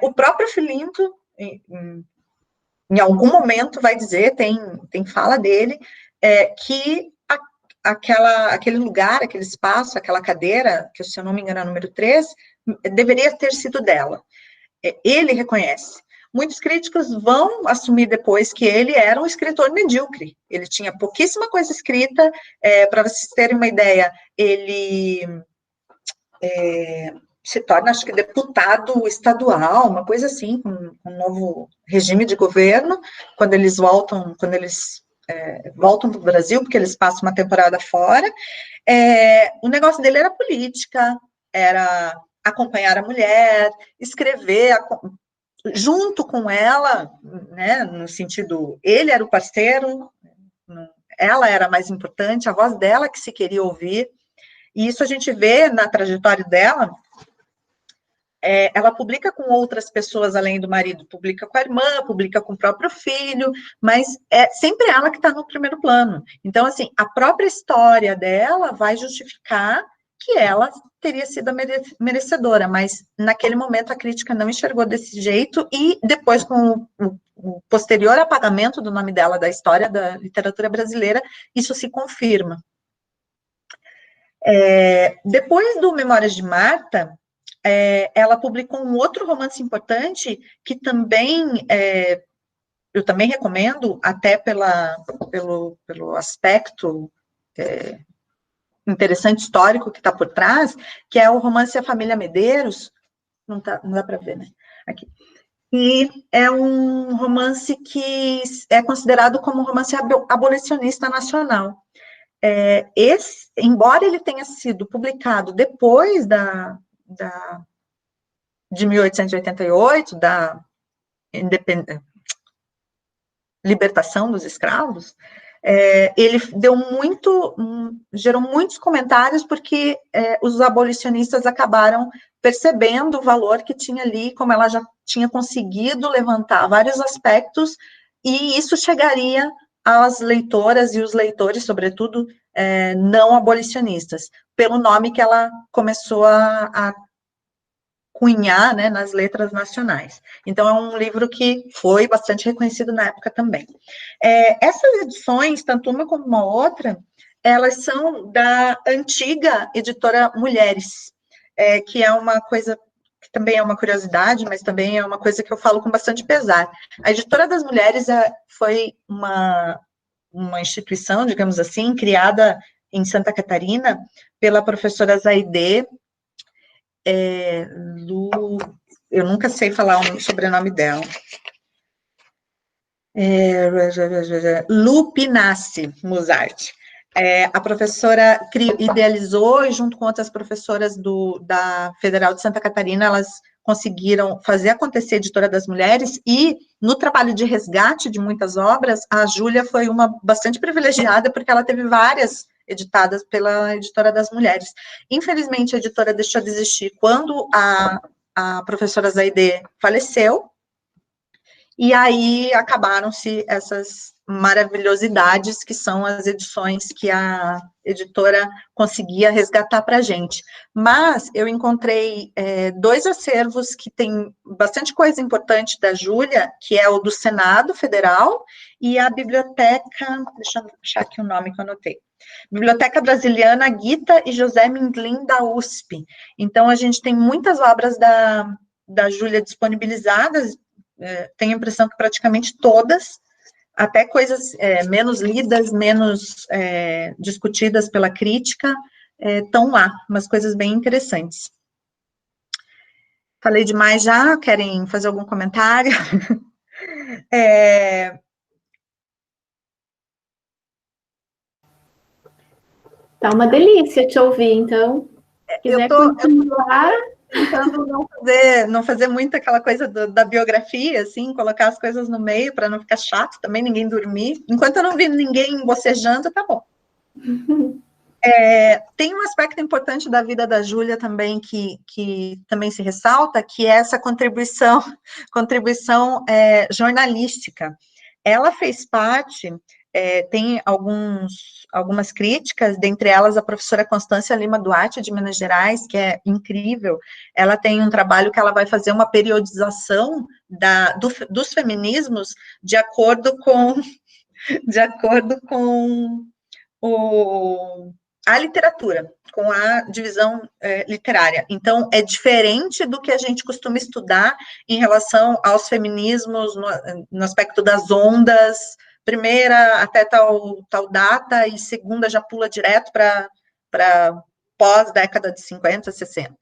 [SPEAKER 3] O próprio Filinto, em algum momento, vai dizer, tem fala dele, que aquele lugar, aquele espaço, aquela cadeira, que se eu não me engano é o número 3, deveria ter sido dela. Ele reconhece. Muitos críticos vão assumir depois que ele era um escritor medíocre. Ele tinha pouquíssima coisa escrita. Para vocês terem uma ideia, ele se torna, acho que, deputado estadual, uma coisa assim, com um novo regime de governo, quando eles voltam para o Brasil, porque eles passam uma temporada fora. O negócio dele era política, era acompanhar a mulher, escrever junto com ela, né, no sentido, ele era o parceiro, ela era mais importante, a voz dela que se queria ouvir, e isso a gente vê na trajetória dela. Ela publica com outras pessoas além do marido, publica com a irmã, publica com o próprio filho, mas é sempre ela que está no primeiro plano. Então, assim, a própria história dela vai justificar que ela teria sido a merecedora, mas naquele momento a crítica não enxergou desse jeito, e depois, com o posterior apagamento do nome dela da história da literatura brasileira, isso se confirma. Depois do Memórias de Marta, ela publicou um outro romance importante, que também eu também recomendo, até pelo aspecto interessante histórico que está por trás, que é o romance A Família Medeiros. Não dá para ver, né? Aqui. E é um romance que é considerado como um romance abolicionista nacional. Embora ele tenha sido publicado depois de 1888, libertação dos escravos, ele gerou muitos comentários, porque os abolicionistas acabaram percebendo o valor que tinha ali, como ela já tinha conseguido levantar vários aspectos, e isso chegaria às leitoras e os leitores, sobretudo, não abolicionistas, pelo nome que ela começou a cunhar, né, nas letras nacionais. Então, é um livro que foi bastante reconhecido na época também. Essas edições, tanto uma como uma outra, elas são da antiga editora Mulheres, que é uma coisa que também é uma curiosidade, mas também é uma coisa que eu falo com bastante pesar. A Editora das Mulheres foi uma instituição, digamos assim, criada em Santa Catarina pela professora Zaide, eu nunca sei falar o sobrenome dela. Lu Pinassi Musardi. A professora idealizou, e junto com outras professoras da Federal de Santa Catarina, elas conseguiram fazer acontecer a Editora das Mulheres, e no trabalho de resgate de muitas obras, a Júlia foi uma bastante privilegiada, porque ela teve várias editadas pela Editora das Mulheres. Infelizmente, a editora deixou de existir quando a professora Zaide faleceu, e aí acabaram-se essas maravilhosidades, que são as edições que a editora conseguia resgatar para a gente. Mas eu encontrei 2 acervos que tem bastante coisa importante da Júlia, que é o do Senado Federal e a biblioteca, deixa eu achar aqui o nome que eu anotei, Biblioteca Brasiliana Gita e José Mindlin, da USP. Então, a gente tem muitas obras da Júlia disponibilizadas, tenho a impressão que praticamente todas, até coisas menos lidas, menos discutidas pela crítica, estão lá, umas coisas bem interessantes. Falei demais já? Querem fazer algum comentário?
[SPEAKER 2] Tá uma delícia te ouvir, então. Se quiser continuar...
[SPEAKER 3] Tentando não fazer muito aquela coisa da biografia, assim, colocar as coisas no meio para não ficar chato também, ninguém dormir. Enquanto eu não vi ninguém bocejando, tá bom. Tem um aspecto importante da vida da Júlia também, que também se ressalta, que é essa contribuição jornalística. Ela fez parte, tem algumas críticas, dentre elas a professora Constância Lima Duarte, de Minas Gerais, que é incrível. Ela tem um trabalho que ela vai fazer uma periodização dos feminismos de acordo com a literatura, com a divisão literária. Então, é diferente do que a gente costuma estudar em relação aos feminismos, no aspecto das ondas, primeira até tal data, e segunda já pula direto para pós-década de 50, 60.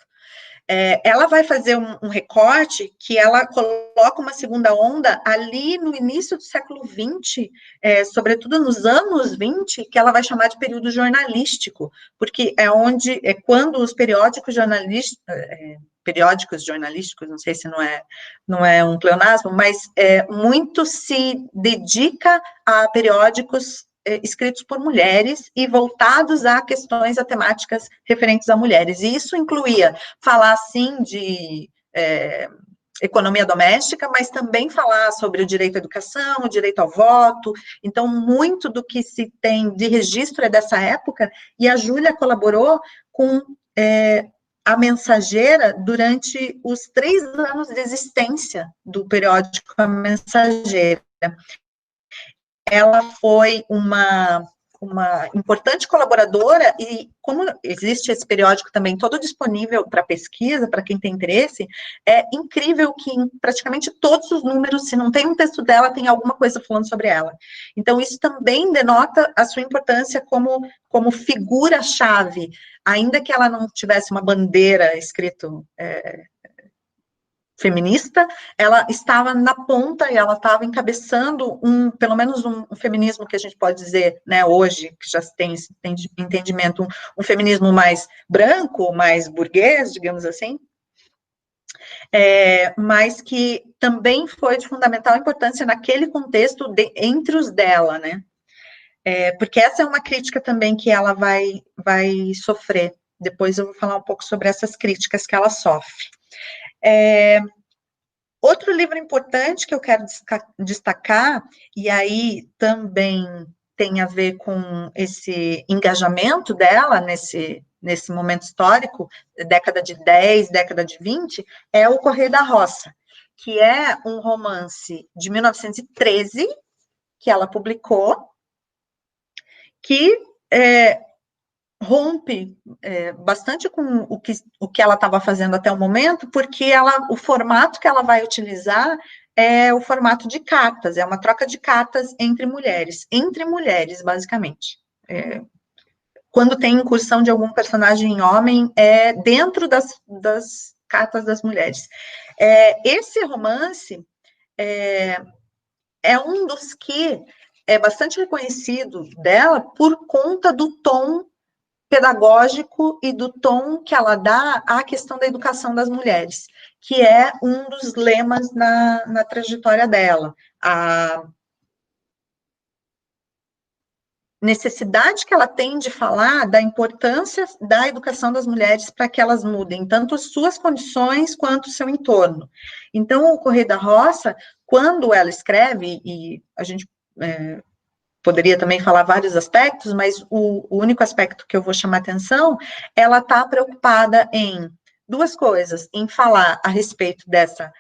[SPEAKER 3] Ela vai fazer um recorte que ela coloca uma segunda onda ali no início do século XX, sobretudo nos anos 20, que ela vai chamar de período jornalístico, porque é quando os periódicos jornalísticos, não sei se não é um pleonasmo, mas muito se dedica a periódicos escritos por mulheres e voltados a questões, a temáticas referentes a mulheres. E isso incluía falar, sim, de economia doméstica, mas também falar sobre o direito à educação, o direito ao voto. Então, muito do que se tem de registro é dessa época, e a Júlia colaborou com a Mensageira durante os 3 anos de existência do periódico A Mensageira. Ela foi uma importante colaboradora, e como existe esse periódico também todo disponível para pesquisa, para quem tem interesse, é incrível que em praticamente todos os números, se não tem um texto dela, tem alguma coisa falando sobre ela. Então, isso também denota a sua importância como figura-chave, ainda que ela não tivesse uma bandeira escrito feminista, ela estava na ponta, e ela estava encabeçando pelo menos um feminismo que a gente pode dizer, né, hoje, que já tem esse entendimento, um feminismo mais branco, mais burguês, digamos assim. mas que também foi de fundamental importância naquele contexto entre os dela, né? Porque essa é uma crítica também que ela vai sofrer. Depois eu vou falar um pouco sobre essas críticas que ela sofre. Outro livro importante que eu quero destacar, e aí também tem a ver com esse engajamento dela nesse momento histórico, década de 10, década de 20, é O Correio da Roça, que é um romance de 1913, que ela publicou, que rompe bastante com o que ela estava fazendo até o momento, porque o formato que ela vai utilizar é o formato de cartas, é uma troca de cartas entre mulheres, basicamente. Quando tem incursão de algum personagem homem, é dentro das cartas das mulheres. Esse romance é um dos que é bastante reconhecido dela por conta do tom pedagógico e do tom que ela dá à questão da educação das mulheres, que é um dos lemas na trajetória dela. A necessidade que ela tem de falar da importância da educação das mulheres para que elas mudem tanto as suas condições quanto o seu entorno. Então, o Correio da Roça, quando ela escreve, e a gente poderia também falar vários aspectos, mas o único aspecto que eu vou chamar atenção, ela está preocupada em duas coisas, em falar a respeito dessa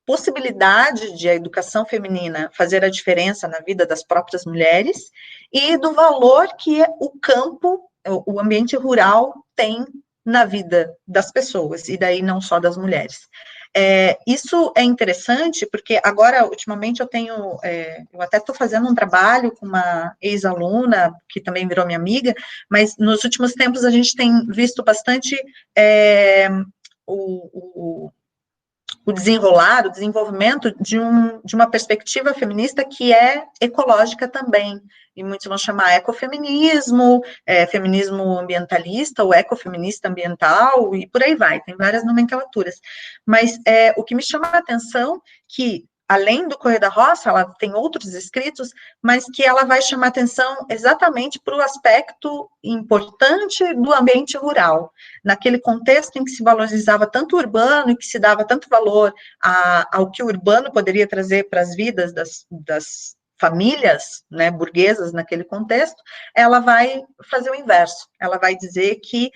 [SPEAKER 3] possibilidade de a educação feminina fazer a diferença na vida das próprias mulheres e do valor que o campo, o ambiente rural tem na vida das pessoas, e daí não só das mulheres. Isso é interessante, porque agora, ultimamente, eu até estou fazendo um trabalho com uma ex-aluna, que também virou minha amiga, mas nos últimos tempos a gente tem visto bastante o desenvolvimento de uma perspectiva feminista que é ecológica também, e muitos vão chamar ecofeminismo, feminismo ambientalista, ou ecofeminista ambiental, e por aí vai, tem várias nomenclaturas, mas o que me chama a atenção, que além do Correio da Roça, ela tem outros escritos, mas que ela vai chamar atenção exatamente para o aspecto importante do ambiente rural, naquele contexto em que se valorizava tanto o urbano e que se dava tanto valor ao que o urbano poderia trazer para as vidas das famílias, né, burguesas naquele contexto, ela vai fazer o inverso, ela vai dizer que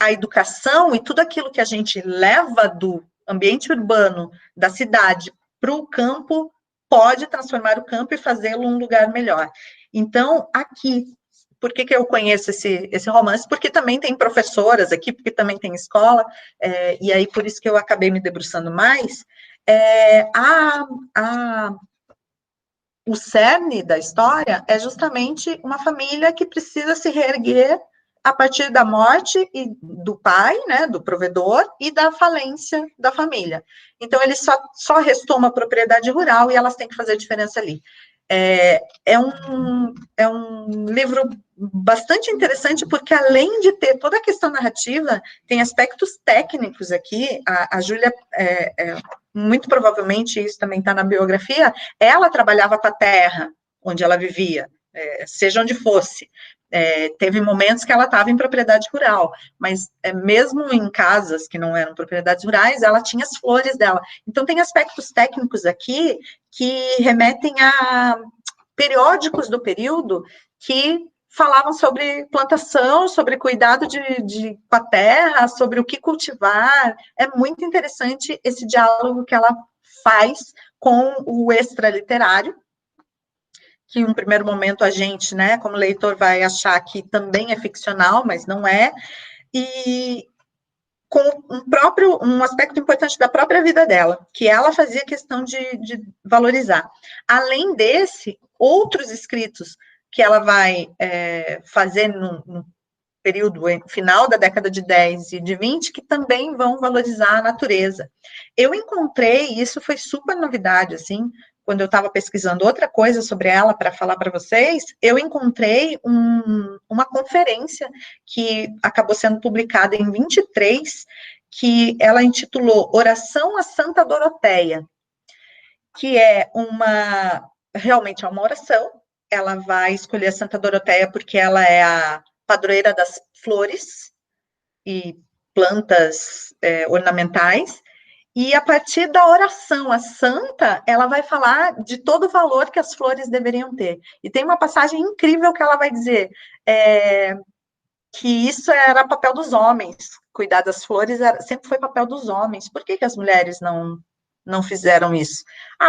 [SPEAKER 3] a educação e tudo aquilo que a gente leva do ambiente urbano da cidade para o campo pode transformar o campo e fazê-lo um lugar melhor. Então, aqui, por que eu conheço esse romance? Porque também tem professoras aqui, porque também tem escola, e aí por isso que eu acabei me debruçando mais. O cerne da história é justamente uma família que precisa se reerguer a partir da morte do pai, né, do provedor, e da falência da família. Então, ele só restou uma propriedade rural e elas têm que fazer a diferença ali. É um livro bastante interessante, porque além de ter toda a questão narrativa, tem aspectos técnicos aqui. A Júlia, muito provavelmente, isso também está na biografia, ela trabalhava com a terra onde ela vivia, seja onde fosse. Teve momentos que ela estava em propriedade rural, mas mesmo em casas que não eram propriedades rurais, ela tinha as flores dela. Então, tem aspectos técnicos aqui que remetem a periódicos do período que falavam sobre plantação, sobre cuidado com a terra, sobre o que cultivar. É muito interessante esse diálogo que ela faz com o extraliterário, que em um primeiro momento a gente, né, como leitor, vai achar que também é ficcional, mas não é, e com um aspecto importante da própria vida dela, que ela fazia questão de valorizar. Além desse, outros escritos que ela vai fazer no período final da década de 10 e de 20, que também vão valorizar a natureza. Eu encontrei, isso foi super novidade, assim, quando eu estava pesquisando outra coisa sobre ela para falar para vocês, eu encontrei uma conferência que acabou sendo publicada em 23, que ela intitulou Oração a Santa Doroteia, que é realmente é uma oração. Ela vai escolher a Santa Doroteia porque ela é a padroeira das flores e plantas ornamentais, e a partir da oração à santa, ela vai falar de todo o valor que as flores deveriam ter. E tem uma passagem incrível que ela vai dizer que isso era papel dos homens, cuidar das flores sempre foi papel dos homens. Por que as mulheres não fizeram isso?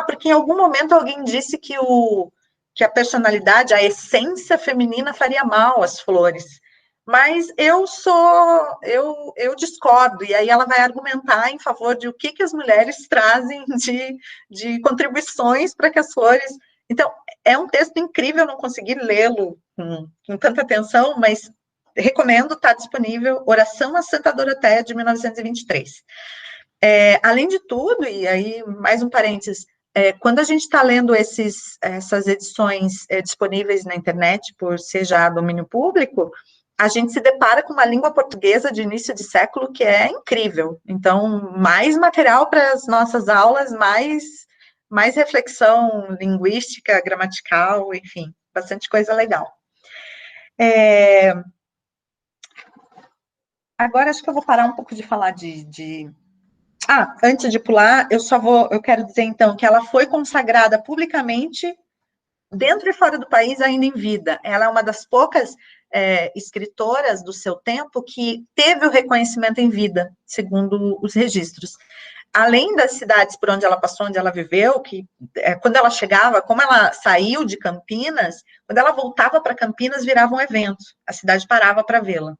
[SPEAKER 3] Porque em algum momento alguém disse que a personalidade, a essência feminina faria mal às flores. Mas eu discordo, e aí ela vai argumentar em favor de o que as mulheres trazem de contribuições para que as flores... Então, é um texto incrível, eu não consegui lê-lo com tanta atenção, mas recomendo, está disponível, Oração a Santa Doroteia, de 1923. Além de tudo, e aí mais um parênteses, quando a gente está lendo essas edições disponíveis na internet, por ser já domínio público, a gente se depara com uma língua portuguesa de início de século que é incrível. Então, mais material para as nossas aulas, mais reflexão linguística, gramatical, enfim, bastante coisa legal. Agora, acho que eu vou parar um pouco de falar antes de pular, eu quero dizer, então, que ela foi consagrada publicamente dentro e fora do país ainda em vida. Ela é uma das poucas escritoras do seu tempo que teve o reconhecimento em vida, segundo os registros. Além das cidades por onde ela passou, onde ela viveu, que quando ela chegava, como ela saiu de Campinas, quando ela voltava para Campinas, virava um evento, a cidade parava para vê-la.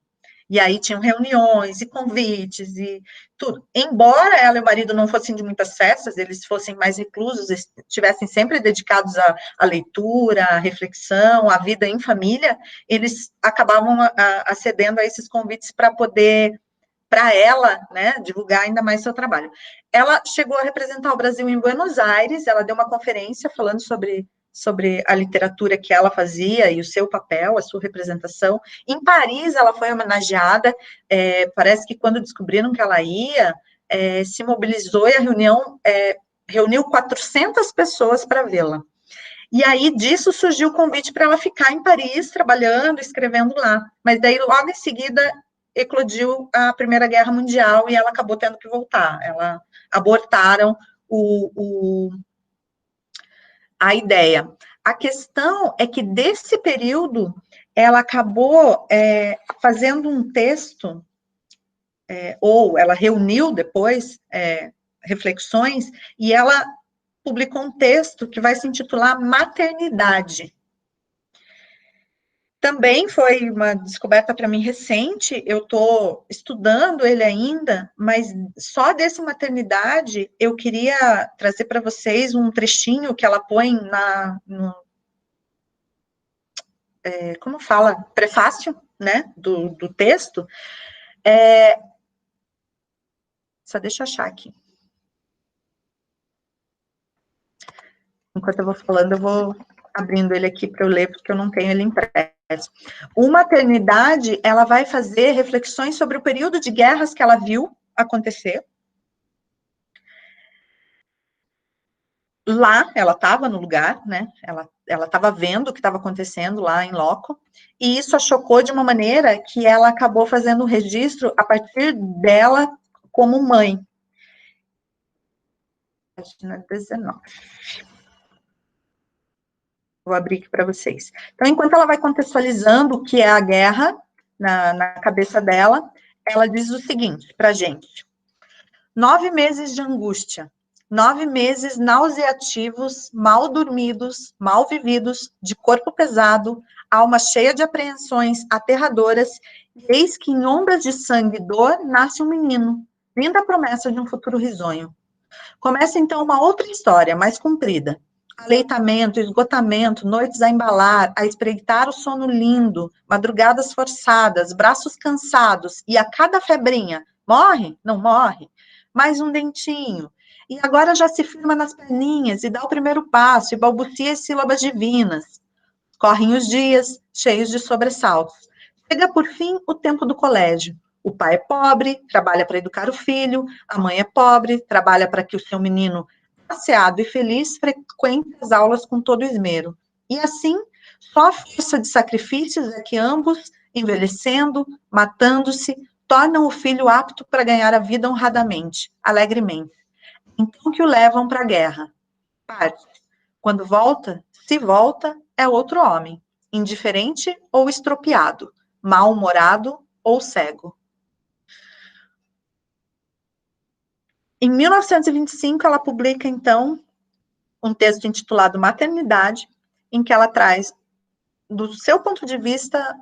[SPEAKER 3] E aí tinham reuniões e convites e tudo. Embora ela e o marido não fossem de muitas festas, eles fossem mais reclusos, estivessem sempre dedicados à leitura, à reflexão, à vida em família, eles acabavam acedendo a esses convites para poder, para ela, né, divulgar ainda mais seu trabalho. Ela chegou a representar o Brasil em Buenos Aires, ela deu uma conferência falando sobre a literatura que ela fazia e o seu papel, a sua representação. Em Paris, ela foi homenageada, parece que quando descobriram que ela ia, se mobilizou e a reunião reuniu 400 pessoas para vê-la. E aí, disso surgiu o convite para ela ficar em Paris, trabalhando, escrevendo lá. Mas daí, logo em seguida, eclodiu a Primeira Guerra Mundial e ela acabou tendo que voltar. Abortaram a ideia. A questão é que, desse período, ela acabou fazendo um texto, ou ela reuniu depois reflexões, e ela publicou um texto que vai se intitular Maternidade. Também foi uma descoberta para mim recente, eu estou estudando ele ainda, mas só desse Maternidade eu queria trazer para vocês um trechinho que ela põe como fala? Prefácio, né, do texto. Só deixa eu achar aqui. Enquanto eu vou falando, eu vou abrindo ele aqui para eu ler, porque eu não tenho ele impresso. O Maternidade, ela vai fazer reflexões sobre o período de guerras que ela viu acontecer. Lá, ela estava no lugar, né? Ela estava vendo o que estava acontecendo lá em loco, e isso a chocou de uma maneira que ela acabou fazendo um registro a partir dela como mãe. Página 19. Vou abrir aqui para vocês. Então, enquanto ela vai contextualizando o que é a guerra na cabeça dela, ela diz o seguinte para a gente: 9 meses de angústia, 9 meses nauseativos, mal dormidos, mal vividos, de corpo pesado, alma cheia de apreensões aterradoras, e eis que em ondas de sangue e dor nasce um menino, linda promessa de um futuro risonho. Começa então uma outra história, mais comprida. Aleitamento, esgotamento, noites a embalar, a espreitar o sono lindo, madrugadas forçadas, braços cansados, e a cada febrinha, morre? Não morre? Mais um dentinho. E agora já se firma nas perninhas e dá o primeiro passo e balbucia as sílabas divinas. Correm os dias, cheios de sobressaltos. Chega por fim o tempo do colégio. O pai é pobre, trabalha para educar o filho, a mãe é pobre, trabalha para que o seu menino, passeado e feliz, frequente as aulas com todo esmero. E assim, só a força de sacrifícios é que ambos, envelhecendo, matando-se, tornam o filho apto para ganhar a vida honradamente, alegremente. Então que o levam para a guerra. Parte. Quando volta, se volta, é outro homem, indiferente ou estropiado, mal-humorado ou cego. Em 1925, ela publica, então, um texto intitulado Maternidade, em que ela traz, do seu ponto de vista,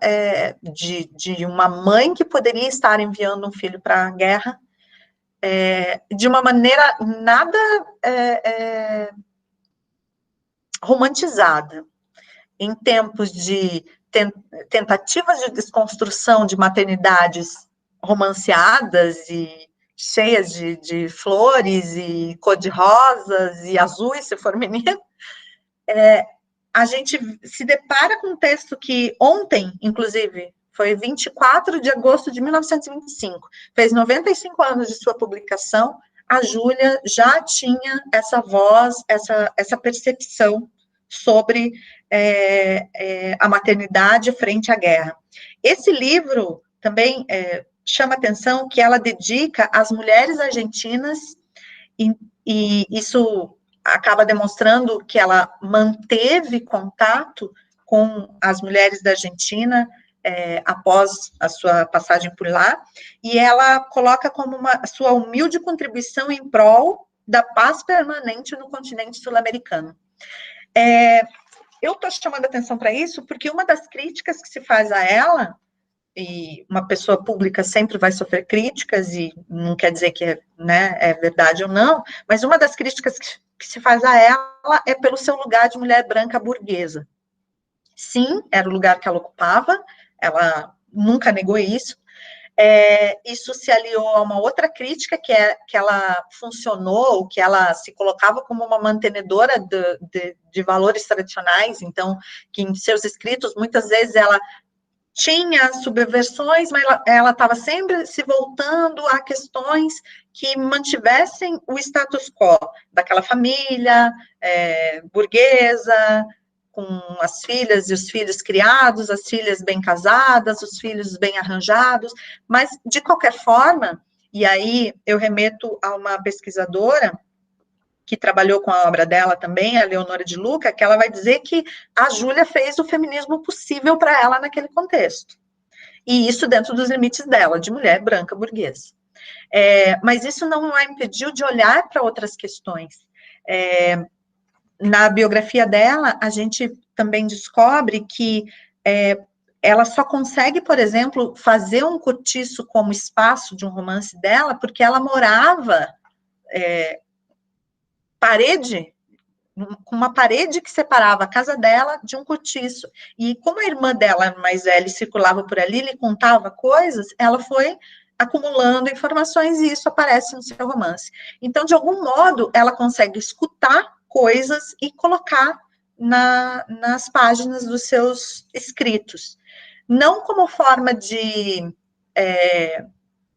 [SPEAKER 3] de uma mãe que poderia estar enviando um filho para a guerra, de uma maneira nada romantizada. Em tempos de tentativas de desconstrução de maternidades romanceadas e cheias de flores e cor-de-rosas e azuis, se for menino, a gente se depara com um texto que ontem, inclusive, foi 24 de agosto de 1925, fez 95 anos de sua publicação, a Júlia já tinha essa voz, essa percepção sobre a maternidade frente à guerra. Esse livro também chama atenção que ela dedica às mulheres argentinas, e isso acaba demonstrando que ela manteve contato com as mulheres da Argentina após a sua passagem por lá, e ela coloca como sua humilde contribuição em prol da paz permanente no continente sul-americano. Eu estou chamando atenção para isso porque uma das críticas que se faz a ela, e uma pessoa pública sempre vai sofrer críticas, e não quer dizer que é verdade ou não, mas uma das críticas que se faz a ela é pelo seu lugar de mulher branca burguesa. Sim, era o lugar que ela ocupava, ela nunca negou isso. Isso se aliou a uma outra crítica, que ela funcionou, que ela se colocava como uma mantenedora de valores tradicionais, então, que em seus escritos, muitas vezes, ela tinha subversões, mas ela estava sempre se voltando a questões que mantivessem o status quo daquela família burguesa, com as filhas e os filhos criados, as filhas bem casadas, os filhos bem arranjados, mas, de qualquer forma, e aí eu remeto a uma pesquisadora que trabalhou com a obra dela também, a Leonora de Luca, que ela vai dizer que a Júlia fez o feminismo possível para ela naquele contexto. E isso dentro dos limites dela, de mulher branca burguesa. Mas isso não a impediu de olhar para outras questões. Na biografia dela, a gente também descobre que ela só consegue, por exemplo, fazer um cortiço como espaço de um romance dela, porque ela morava com uma parede que separava a casa dela de um cortiço. E como a irmã dela, mais velha, circulava por ali, lhe contava coisas, ela foi acumulando informações e isso aparece no seu romance. Então, de algum modo, ela consegue escutar coisas e colocar nas páginas dos seus escritos. Não como forma de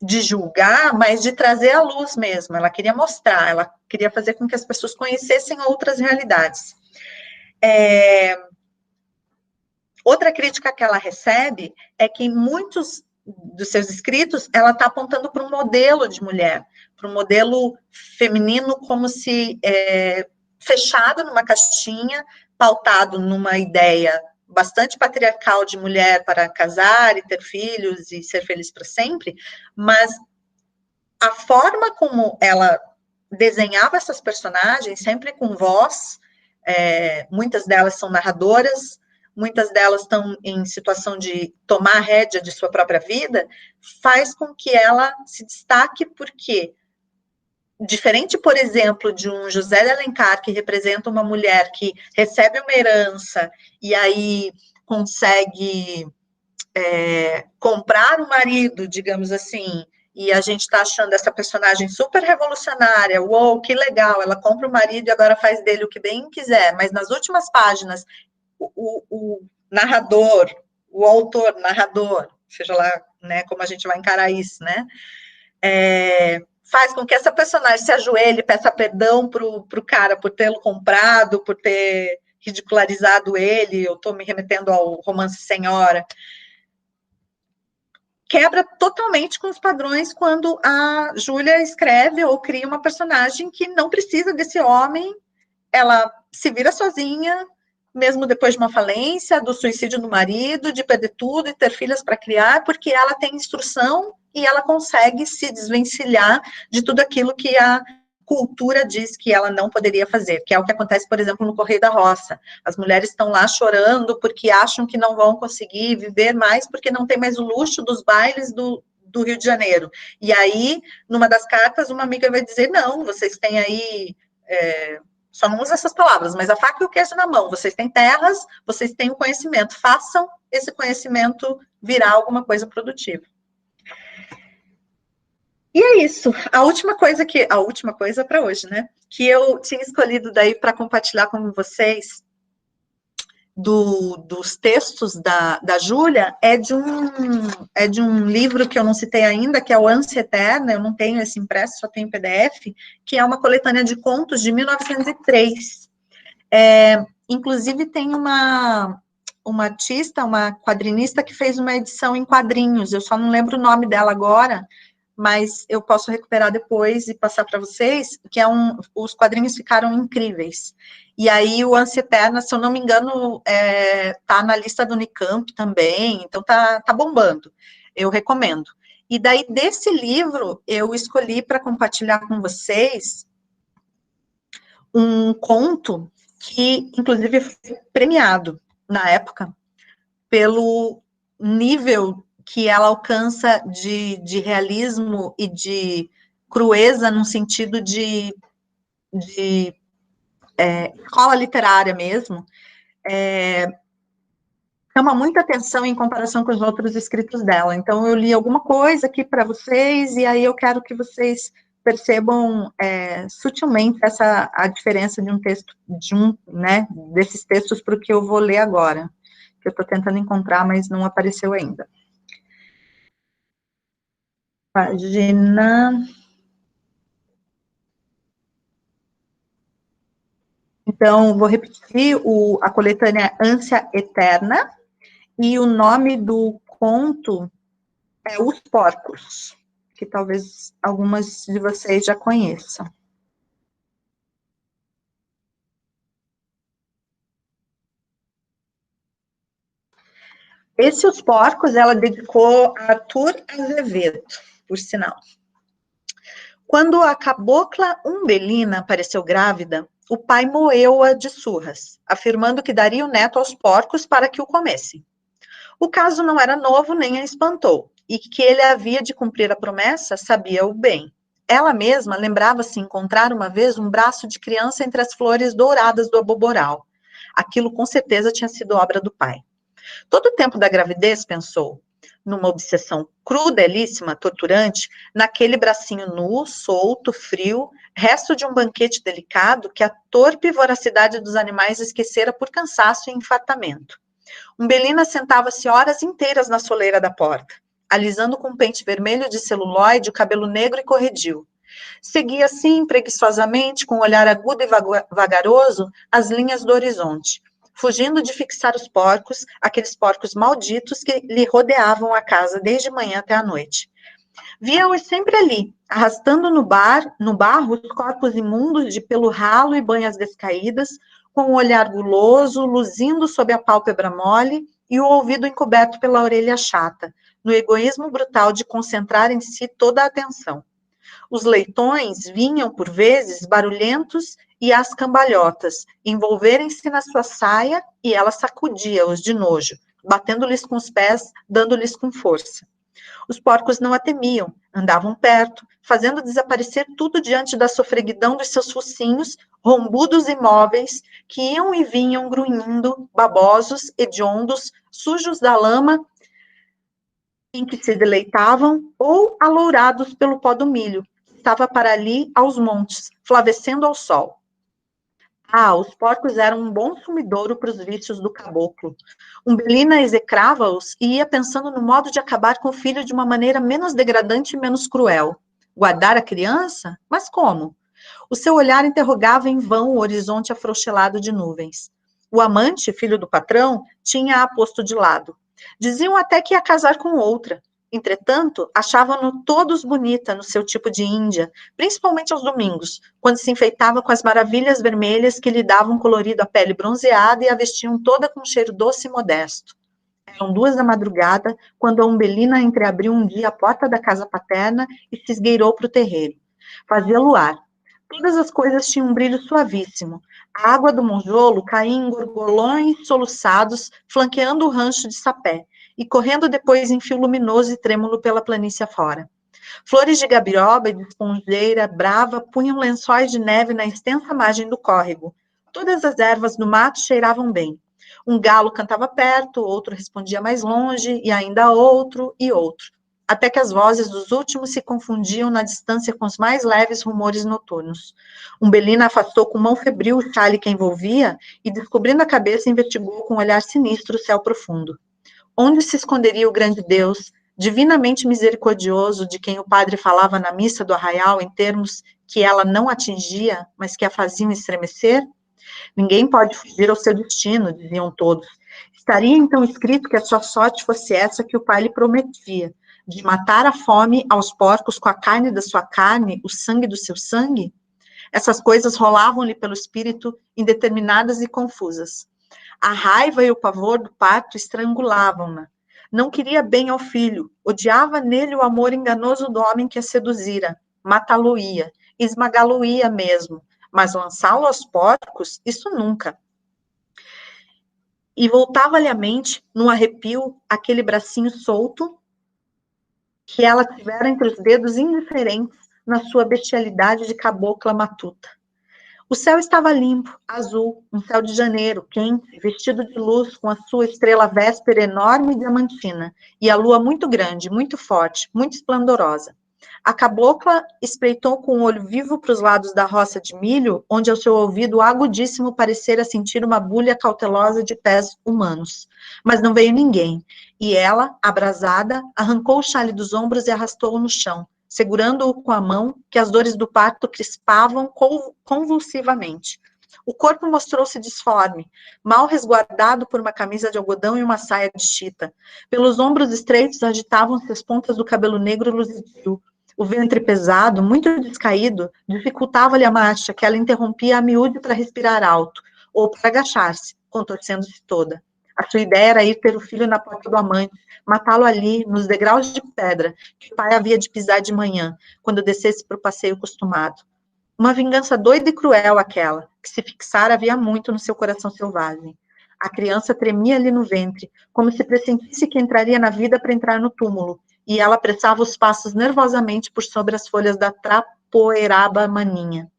[SPEAKER 3] julgar, mas de trazer à luz mesmo. Ela queria mostrar, ela queria fazer com que as pessoas conhecessem outras realidades. Outra crítica que ela recebe é que em muitos dos seus escritos, ela está apontando para um modelo de mulher, para um modelo feminino como se fechado numa caixinha, pautado numa ideia bastante patriarcal de mulher para casar e ter filhos e ser feliz para sempre, mas a forma como ela desenhava essas personagens, sempre com voz, muitas delas são narradoras, muitas delas estão em situação de tomar a rédea de sua própria vida, faz com que ela se destaque, porque, diferente, por exemplo, de um José de Alencar, que representa uma mulher que recebe uma herança e aí consegue comprar um marido, digamos assim, e a gente está achando essa personagem super revolucionária, uou, que legal, ela compra o marido e agora faz dele o que bem quiser, mas nas últimas páginas, o narrador, o autor, narrador, seja lá, né, como a gente vai encarar isso, né, faz com que essa personagem se ajoelhe, peça perdão pro cara por tê-lo comprado, por ter ridicularizado ele, eu estou me remetendo ao Romance Senhora, quebra totalmente com os padrões quando a Júlia escreve ou cria uma personagem que não precisa desse homem, ela se vira sozinha, mesmo depois de uma falência, do suicídio do marido, de perder tudo e ter filhas para criar, porque ela tem instrução e ela consegue se desvencilhar de tudo aquilo que a cultura diz que ela não poderia fazer, que é o que acontece, por exemplo, no Correio da Roça. As mulheres estão lá chorando porque acham que não vão conseguir viver mais, porque não tem mais o luxo dos bailes do Rio de Janeiro. E aí, numa das cartas, uma amiga vai dizer, não, vocês têm aí... só não usa essas palavras, mas a faca e o queijo na mão, vocês têm terras, vocês têm o conhecimento, façam esse conhecimento virar alguma coisa produtiva. E é isso, a última coisa para hoje, né, que eu tinha escolhido daí para compartilhar com vocês, dos textos da Júlia, é de um livro que eu não citei ainda, que é o Ânsia Eterna, eu não tenho esse impresso, só tenho PDF, que é uma coletânea de contos de 1903. Inclusive tem uma artista, uma quadrinista, que fez uma edição em quadrinhos, eu só não lembro o nome dela agora, mas eu posso recuperar depois e passar para vocês, que os quadrinhos ficaram incríveis. E aí o Ânsia Eterna, se eu não me engano, tá na lista do Unicamp também, então tá bombando, eu recomendo. E daí, desse livro, eu escolhi para compartilhar com vocês um conto que, inclusive, foi premiado na época, pelo nível que ela alcança de realismo e de crueza, no sentido de escola literária mesmo, chama muita atenção em comparação com os outros escritos dela. Então, eu li alguma coisa aqui para vocês, e aí eu quero que vocês percebam sutilmente a diferença de um texto, né, desses textos para o que eu vou ler agora, que eu estou tentando encontrar, mas não apareceu ainda. Página... Então, vou repetir, a coletânea Ânsia Eterna, e o nome do conto é Os Porcos, que talvez algumas de vocês já conheçam. Os Porcos, ela dedicou a Arthur Azevedo, por sinal. Quando a cabocla Umbelina apareceu grávida, o pai moeu-a de surras, afirmando que daria o neto aos porcos para que o comessem. O caso não era novo nem a espantou, e que ele havia de cumprir a promessa, sabia-o bem. Ela mesma lembrava-se encontrar uma vez um braço de criança entre as flores douradas do aboboral. Aquilo com certeza tinha sido obra do pai. Todo o tempo da gravidez, pensou, numa obsessão crudelíssima, torturante, naquele bracinho nu, solto, frio, resto de um banquete delicado que a torpe voracidade dos animais esquecera por cansaço e infartamento. Umbelina sentava-se horas inteiras na soleira da porta, alisando com um pente vermelho de celuloide o cabelo negro e corredio. Seguia assim, preguiçosamente, com um olhar agudo e vagaroso, as linhas do horizonte, fugindo de fixar os porcos, aqueles porcos malditos que lhe rodeavam a casa desde manhã até a noite. Via-os sempre ali, arrastando no barro os corpos imundos de pelo ralo e banhas descaídas, com o olhar guloso, luzindo sob a pálpebra mole e o ouvido encoberto pela orelha chata, no egoísmo brutal de concentrar em si toda a atenção. Os leitões vinham, por vezes, barulhentos e às cambalhotas, envolverem-se na sua saia e ela sacudia-os de nojo, batendo-lhes com os pés, dando-lhes com força. Os porcos não a temiam, andavam perto, fazendo desaparecer tudo diante da sofreguidão dos seus focinhos, rombudos e móveis, que iam e vinham grunhindo, babosos, hediondos, sujos da lama em que se deleitavam, ou alourados pelo pó do milho, que estava para ali aos montes, flavecendo ao sol. Ah, os porcos eram um bom sumidouro para os vícios do caboclo. Umbelina execrava-os e ia pensando no modo de acabar com o filho de uma maneira menos degradante e menos cruel. Guardar a criança? Mas como? O seu olhar interrogava em vão o horizonte afrouxelado de nuvens. O amante, filho do patrão, tinha-a posto de lado. Diziam até que ia casar com outra. Entretanto, achavam-no todos bonita no seu tipo de índia, principalmente aos domingos, quando se enfeitava com as maravilhas vermelhas que lhe davam colorido à pele bronzeada e a vestiam toda com um cheiro doce e modesto. Eram 2 da madrugada, quando a Umbelina entreabriu um dia a porta da casa paterna e se esgueirou para o terreiro. Fazia luar. Todas as coisas tinham um brilho suavíssimo. A água do monjolo caía em gorgolões soluçados, flanqueando o rancho de sapé, e correndo depois em fio luminoso e trêmulo pela planície afora. Flores de gabiroba e de esponjeira brava punham lençóis de neve na extensa margem do córrego. Todas as ervas do mato cheiravam bem. Um galo cantava perto, outro respondia mais longe, e ainda outro e outro, até que as vozes dos últimos se confundiam na distância com os mais leves rumores noturnos. Umbelina afastou com mão febril o chale que a envolvia e, descobrindo a cabeça, investigou com um olhar sinistro o céu profundo. Onde se esconderia o grande Deus, divinamente misericordioso, de quem o padre falava na missa do arraial em termos que ela não atingia, mas que a faziam estremecer? Ninguém pode fugir ao seu destino, diziam todos. Estaria então escrito que a sua sorte fosse essa que o pai lhe prometia, de matar a fome aos porcos com a carne da sua carne, o sangue do seu sangue? Essas coisas rolavam-lhe pelo espírito, indeterminadas e confusas. A raiva e o pavor do parto estrangulavam-na. Não queria bem ao filho, odiava nele o amor enganoso do homem que a seduzira, matá-lo-ia, esmagá-lo-ia mesmo, mas lançá-lo aos porcos, isso nunca. E voltava-lhe à mente, num arrepio, aquele bracinho solto que ela tivera entre os dedos indiferentes na sua bestialidade de cabocla matuta. O céu estava limpo, azul, um céu de janeiro, quente, vestido de luz, com a sua estrela véspera enorme e diamantina, e a lua muito grande, muito forte, muito esplendorosa. A cabocla espreitou com o olho vivo para os lados da roça de milho, onde ao seu ouvido agudíssimo parecera sentir uma bulha cautelosa de pés humanos. Mas não veio ninguém, e ela, abrasada, arrancou o chale dos ombros e arrastou-o no chão, segurando-o com a mão, que as dores do parto crispavam convulsivamente. O corpo mostrou-se disforme, mal resguardado por uma camisa de algodão e uma saia de chita. Pelos ombros estreitos agitavam-se as pontas do cabelo negro luzidio. O ventre pesado, muito descaído, dificultava-lhe a marcha, que ela interrompia a miúde para respirar alto, ou para agachar-se, contorcendo-se toda. A sua ideia era ir ter o filho na porta do amante, matá-lo ali, nos degraus de pedra, que o pai havia de pisar de manhã, quando descesse para o passeio costumado. Uma vingança doida e cruel aquela, que se fixara havia muito no seu coração selvagem. A criança tremia-lhe no ventre, como se pressentisse que entraria na vida para entrar no túmulo, e ela apressava os passos nervosamente por sobre as folhas da trapoeraba maninha.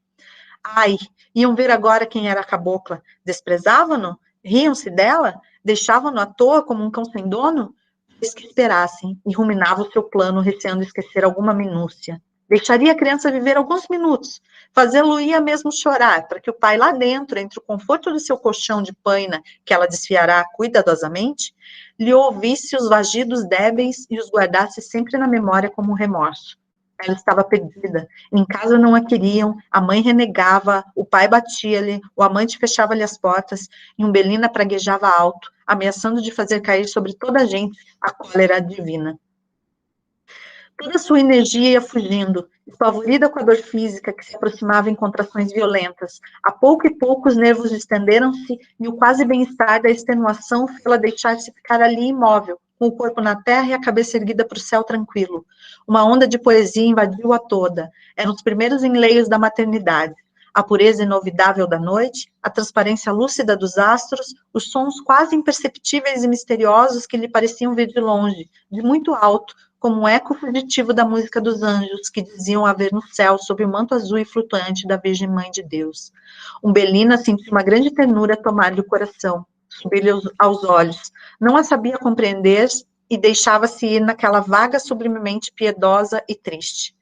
[SPEAKER 3] Ai, iam ver agora quem era a cabocla. Desprezavam-no? Riam-se dela? Deixavam-no à toa como um cão sem dono? Pois que esperassem, e ruminava o seu plano, receando esquecer alguma minúcia. Deixaria a criança viver alguns minutos, fazê-lo-ia mesmo chorar, para que o pai lá dentro, entre o conforto do seu colchão de paina, que ela desfiará cuidadosamente, lhe ouvisse os vagidos débeis e os guardasse sempre na memória como um remorso. Ela estava perdida, em casa não a queriam, a mãe renegava, o pai batia-lhe, o amante fechava-lhe as portas, e Umbelina praguejava alto, ameaçando de fazer cair sobre toda a gente a cólera divina. Toda a sua energia ia fugindo, espavorida com a dor física que se aproximava em contrações violentas. A pouco e pouco os nervos estenderam-se e o quase bem-estar da extenuação fê-la deixar-se ficar ali imóvel, com o corpo na terra e a cabeça erguida para o céu tranquilo. Uma onda de poesia invadiu-a toda. Eram os primeiros enleios da maternidade. A pureza inolvidável da noite, a transparência lúcida dos astros, os sons quase imperceptíveis e misteriosos que lhe pareciam vir de longe, de muito alto, como um eco fugitivo da música dos anjos que diziam haver no céu sob o manto azul e flutuante da Virgem Mãe de Deus. Umbelina sentiu uma grande ternura tomar-lhe o coração, subir-lhe aos olhos. Não a sabia compreender e deixava-se ir naquela vaga sublimemente piedosa e triste.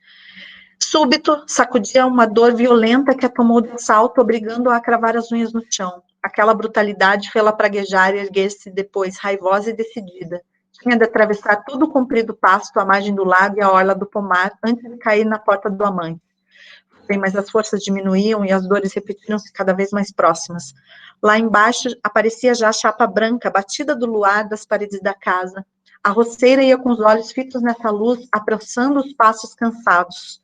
[SPEAKER 3] Súbito, sacudia uma dor violenta que a tomou de assalto, obrigando-a a cravar as unhas no chão. Aquela brutalidade fê-la praguejar e erguer-se depois, raivosa e decidida. Tinha de atravessar todo o comprido pasto, a margem do lago e a orla do pomar, antes de cair na porta do amante. Bem, mas as forças diminuíam e as dores repetiram-se cada vez mais próximas. Lá embaixo aparecia já a chapa branca, batida do luar das paredes da casa. A roceira ia com os olhos fitos nessa luz, apressando os passos cansados.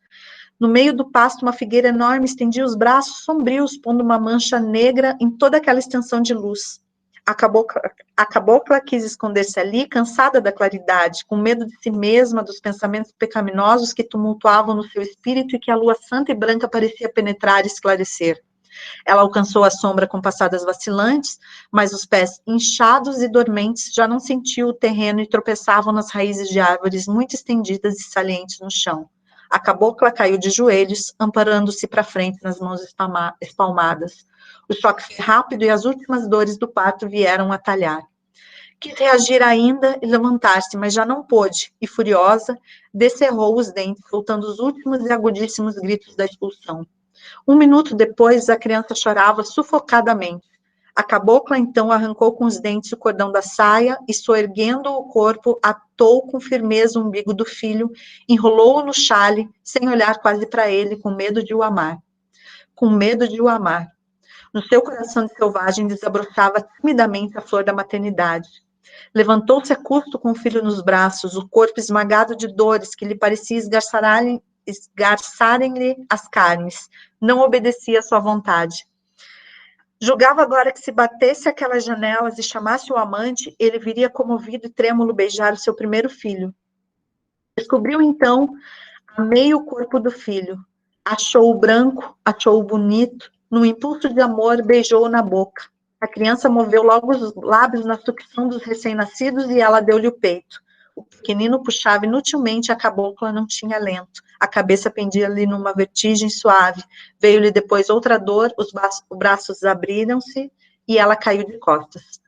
[SPEAKER 3] No meio do pasto, uma figueira enorme estendia os braços sombrios, pondo uma mancha negra em toda aquela extensão de luz. A cabocla quis esconder-se ali, cansada da claridade, com medo de si mesma, dos pensamentos pecaminosos que tumultuavam no seu espírito e que a lua santa e branca parecia penetrar e esclarecer. Ela alcançou a sombra com passadas vacilantes, mas os pés inchados e dormentes já não sentiam o terreno e tropeçavam nas raízes de árvores muito estendidas e salientes no chão. A cabocla caiu de joelhos, amparando-se para frente nas mãos espalmadas. O choque foi rápido e as últimas dores do parto vieram a talhar. Quis reagir ainda e levantar-se, mas já não pôde, e furiosa, descerrou os dentes, soltando os últimos e agudíssimos gritos da expulsão. 1 minuto depois, a criança chorava sufocadamente. A cabocla, então, arrancou com os dentes o cordão da saia e, soerguendo o corpo, atou com firmeza o umbigo do filho, enrolou-o no chale, sem olhar quase para ele, com medo de o amar. Com medo de o amar. No seu coração de selvagem desabrochava timidamente a flor da maternidade. Levantou-se a custo com o filho nos braços, o corpo esmagado de dores que lhe parecia esgarçarem-lhe as carnes. Não obedecia à sua vontade. Julgava agora que se batesse aquelas janelas e chamasse o amante, ele viria comovido e trêmulo beijar o seu primeiro filho. Descobriu então a meio corpo do filho. Achou-o branco, achou-o bonito. No impulso de amor, beijou-o na boca. A criança moveu logo os lábios na sucção dos recém-nascidos e ela deu-lhe o peito. O pequenino puxava inutilmente, a cabocla não tinha alento. A cabeça pendia-lhe numa vertigem suave. Veio-lhe depois outra dor, os braços abriram-se e ela caiu de costas.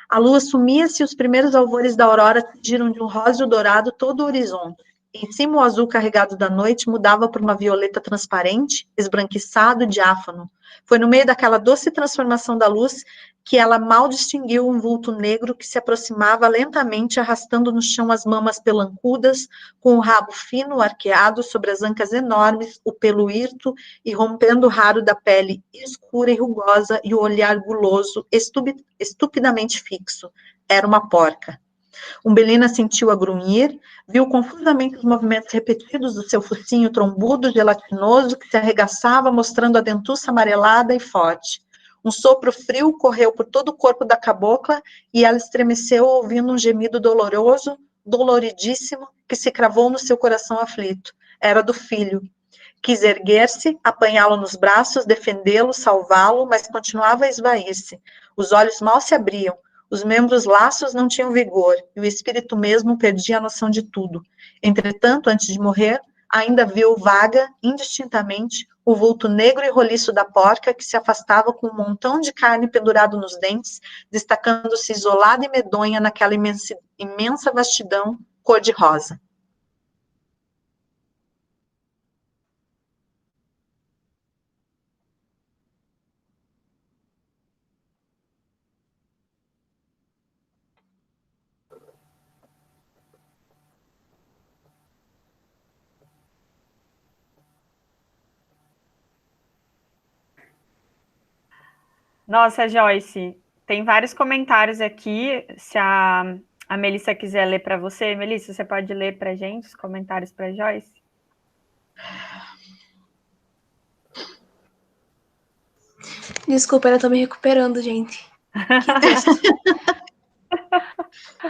[SPEAKER 3] A lua sumia-se e os primeiros alvores da aurora tingiram de um róseo dourado todo o horizonte. Em cima, o azul carregado da noite mudava por uma violeta transparente, esbranquiçado e diáfano. Foi no meio daquela doce transformação da luz que ela mal distinguiu um vulto negro que se aproximava lentamente, arrastando no chão as mamas pelancudas, com o rabo fino, arqueado sobre as ancas enormes, o pelo hirto e rompendo o raro da pele escura e rugosa e o olhar guloso, estupidamente fixo. Era uma porca. Umbelina sentiu-a grunhir, viu confusamente os movimentos repetidos do seu focinho trombudo, gelatinoso, que se arregaçava, mostrando a dentuça amarelada e forte. Um sopro frio correu por todo o corpo da cabocla e ela estremeceu ouvindo um gemido doloroso, doloridíssimo, que se cravou no seu coração aflito. Era do filho. Quis erguer-se, apanhá-lo nos braços, defendê-lo, salvá-lo, mas continuava a esvair-se. Os olhos mal se abriam. Os membros laços não tinham vigor, e o espírito mesmo perdia a noção de tudo. Entretanto, antes de morrer, ainda viu vaga, indistintamente, o vulto negro e roliço da porca que se afastava com um montão de carne pendurado nos dentes, destacando-se isolada e medonha naquela imensa vastidão cor-de-rosa.
[SPEAKER 1] Nossa, Joyce, tem vários comentários aqui. Se a Melissa quiser ler para você, Melissa, você pode ler para a gente os comentários para a Joyce?
[SPEAKER 4] Desculpa, eu tô me recuperando, gente. Que texto.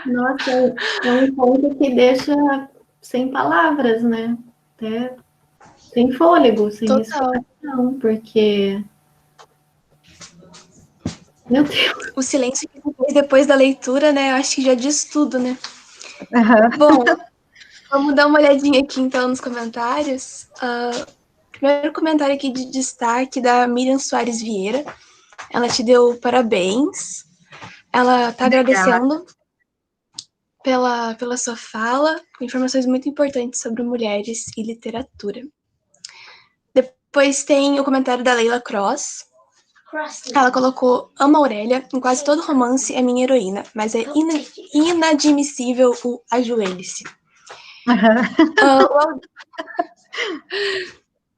[SPEAKER 2] Nossa, é um ponto que deixa sem palavras, né? Até sem fôlego, sem respiração, porque... Meu Deus.
[SPEAKER 4] O silêncio que fez depois da leitura, né? Eu acho que já diz tudo, né? Bom, vamos dar uma olhadinha aqui, então, nos comentários. Primeiro comentário aqui de destaque da Miriam Soares Vieira. Ela te deu parabéns. Ela tá agradecendo pela sua fala, com informações muito importantes sobre mulheres e literatura. Pois tem o comentário da Leila Cross. Ela colocou: amo a Aurélia, em quase todo romance é minha heroína, mas é inadmissível o ajoelhe-se.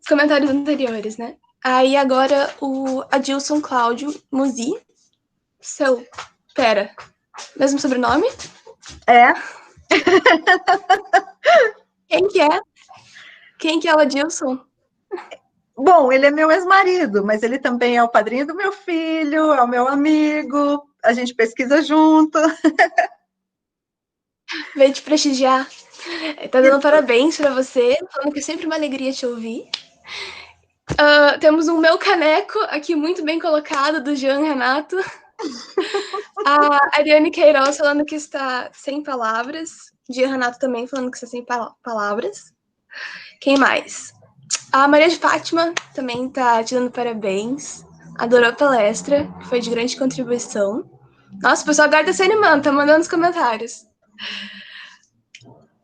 [SPEAKER 4] Os comentários anteriores, né? Aí agora o Adilson Cláudio Musi. Pera, mesmo sobrenome?
[SPEAKER 3] É.
[SPEAKER 4] Quem que é? Quem que é o Adilson?
[SPEAKER 3] Bom, ele é meu ex-marido, mas ele também é o padrinho do meu filho, é o meu amigo, a gente pesquisa junto.
[SPEAKER 4] Veio te prestigiar. Tá dando parabéns pra você, falando que é sempre uma alegria te ouvir. Temos um meu caneco aqui muito bem colocado, do Jean Renato. A Ariane Queiroz falando que está sem palavras. Jean Renato também falando que está sem palavras. Quem mais? A Maria de Fátima também tá te dando parabéns. Adorou a palestra, que foi de grande contribuição. Nossa, o pessoal agora tá se animando, tá mandando os comentários.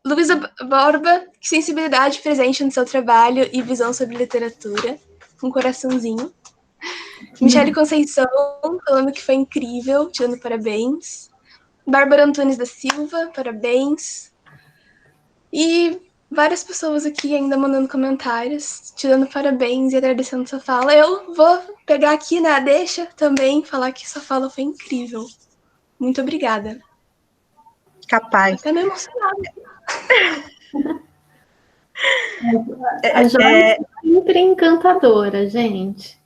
[SPEAKER 4] Luísa Borba, que sensibilidade presente no seu trabalho e visão sobre literatura. Um coraçãozinho. Michele Conceição, falando que foi incrível, te dando parabéns. Bárbara Antunes da Silva, parabéns. E várias pessoas aqui ainda mandando comentários, te dando parabéns e agradecendo sua fala. Eu vou pegar aqui na deixa também, falar que sua fala foi incrível. Muito obrigada.
[SPEAKER 3] Capaz.
[SPEAKER 4] Até me emocionada.
[SPEAKER 2] A Joyce é sempre encantadora, gente.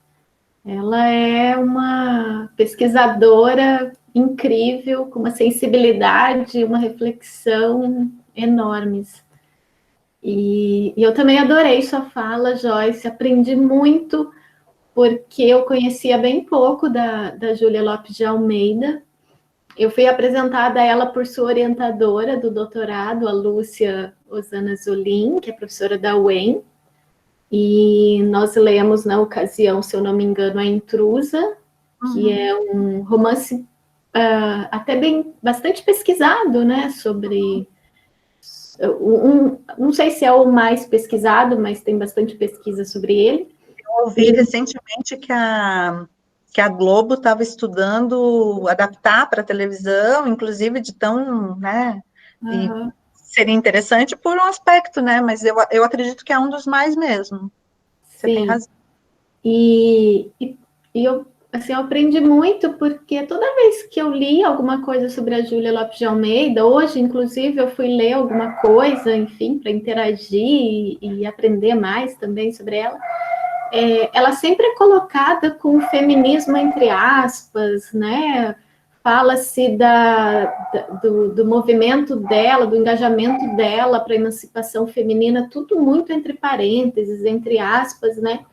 [SPEAKER 2] Ela é uma pesquisadora incrível, com uma sensibilidade, uma reflexão enormes. E eu também adorei sua fala, Joyce. Aprendi muito, porque eu conhecia bem pouco da Júlia Lopes de Almeida. Eu fui apresentada a ela por sua orientadora do doutorado, a Lúcia Osana Zolim, que é professora da UEM. E nós lemos, na ocasião, se eu não me engano, A Intrusa, que é um romance até bastante pesquisado, né, sobre... não sei se é o mais pesquisado, mas tem bastante pesquisa sobre ele.
[SPEAKER 3] Eu ouvi recentemente que a Globo estava estudando adaptar para televisão, inclusive de tão, né, e seria interessante por um aspecto, né, mas eu acredito que é um dos mais mesmo. Você tem razão.
[SPEAKER 2] E eu, assim, eu aprendi muito, porque toda vez que eu li alguma coisa sobre a Júlia Lopes de Almeida, hoje, inclusive, eu fui ler alguma coisa, enfim, para interagir e aprender mais também sobre ela, ela sempre é colocada com feminismo entre aspas, né? Fala-se do movimento dela, do engajamento dela para a emancipação feminina, tudo muito entre parênteses, entre aspas, né?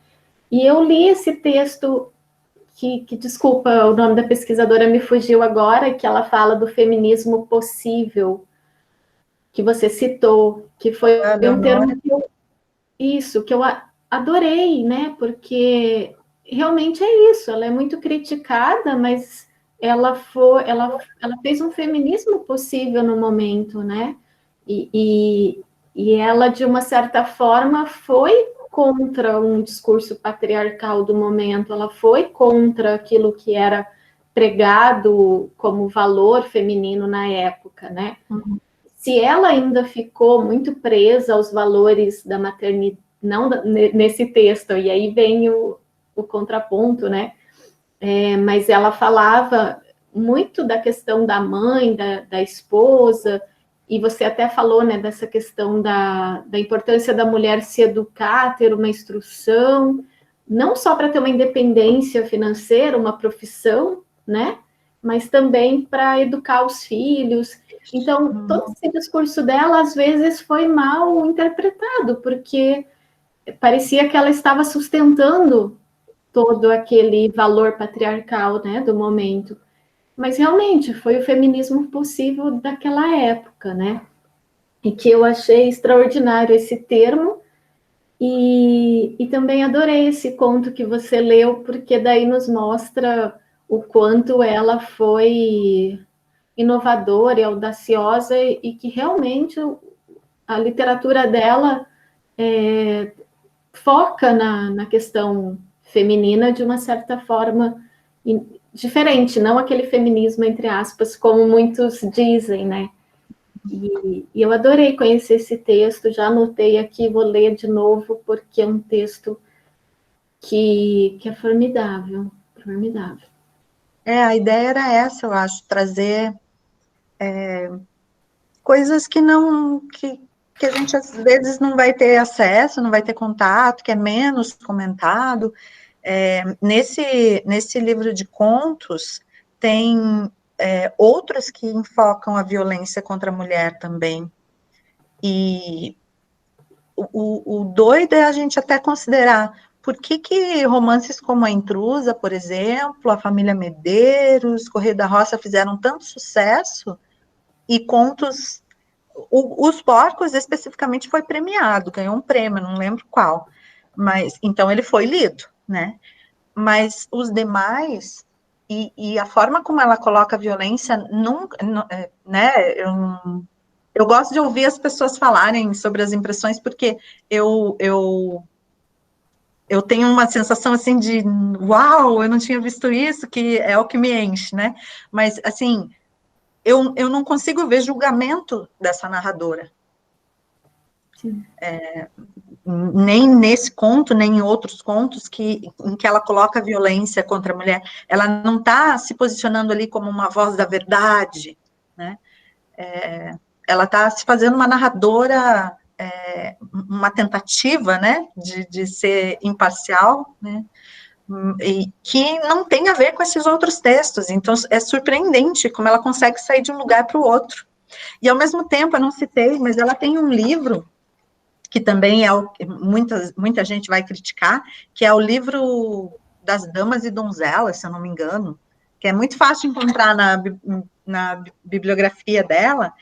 [SPEAKER 2] E eu li esse texto que desculpa, o nome da pesquisadora me fugiu agora, que ela fala do feminismo possível, que você citou, que foi um termo que eu adorei, né? Porque realmente é isso, ela é muito criticada, mas ela fez um feminismo possível no momento, né? E ela, de uma certa forma, foi contra um discurso patriarcal do momento, ela foi contra aquilo que era pregado como valor feminino na época, né? Se ela ainda ficou muito presa aos valores da maternidade, não nesse texto, e aí vem o contraponto, né? Mas ela falava muito da questão da mãe, da esposa, e você até falou, né, dessa questão da importância da mulher se educar, ter uma instrução, não só para ter uma independência financeira, uma profissão, né, mas também para educar os filhos. Então, todo esse discurso dela, às vezes, foi mal interpretado, porque parecia que ela estava sustentando todo aquele valor patriarcal, né, do momento. Mas realmente foi o feminismo possível daquela época, né? E que eu achei extraordinário esse termo. E também adorei esse conto que você leu, porque daí nos mostra o quanto ela foi inovadora e audaciosa, e que realmente a literatura dela foca na questão feminina de uma certa forma diferente, não aquele feminismo, entre aspas, como muitos dizem, né? E eu adorei conhecer esse texto, já anotei aqui, vou ler de novo, porque é um texto que é formidável, formidável.
[SPEAKER 3] A ideia era essa, eu acho, trazer coisas que a gente às vezes não vai ter acesso, não vai ter contato, que é menos comentado. Nesse livro de contos, tem outros que enfocam a violência contra a mulher também. E o doido é a gente até considerar por que romances como A Intrusa, por exemplo, A Família Medeiros, Correio da Roça fizeram tanto sucesso, e contos... Os Porcos, especificamente, foi premiado, ganhou um prêmio, não lembro qual, mas então ele foi lido, né? Mas os demais, e a forma como ela coloca a violência, nunca, né? Eu gosto de ouvir as pessoas falarem sobre as impressões, porque eu tenho uma sensação assim de uau, eu não tinha visto isso, que é o que me enche, né? Mas assim, eu não consigo ver julgamento dessa narradora. Nem nesse conto, nem em outros contos em que ela coloca a violência contra a mulher, ela não está se posicionando ali como uma voz da verdade, né? Ela está se fazendo uma narradora, uma tentativa, né, de ser imparcial, né, e que não tem a ver com esses outros textos. Então é surpreendente como ela consegue sair de um lugar para o outro. E ao mesmo tempo, eu não citei, mas ela tem um livro que também é o que muita gente vai criticar, que é o livro das Damas e Donzelas, se eu não me engano, que é muito fácil de encontrar na bibliografia dela.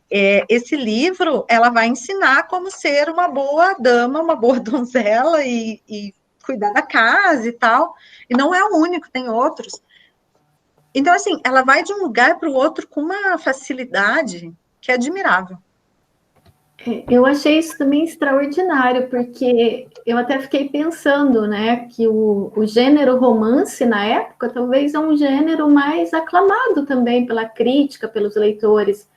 [SPEAKER 3] Esse livro, ela vai ensinar como ser uma boa dama, uma boa donzela e cuidar da casa e tal, e não é o único, tem outros. Então, assim, ela vai de um lugar para o outro com uma facilidade que é admirável.
[SPEAKER 2] Eu achei isso também extraordinário, porque eu até fiquei pensando, né, que o gênero romance, na época, talvez é um gênero mais aclamado também pela crítica, pelos leitores,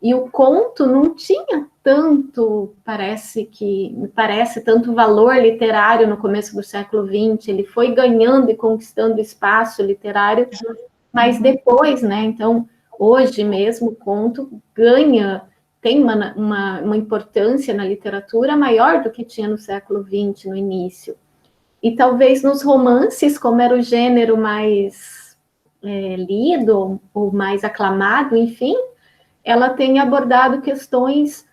[SPEAKER 2] e o conto não tinha tanto, me parece, tanto valor literário no começo do século XX, ele foi ganhando e conquistando espaço literário, mas depois, né, então, hoje mesmo, o conto tem uma importância na literatura maior do que tinha no século XX, no início. E talvez nos romances, como era o gênero mais lido, ou mais aclamado, enfim, ela tem abordado questões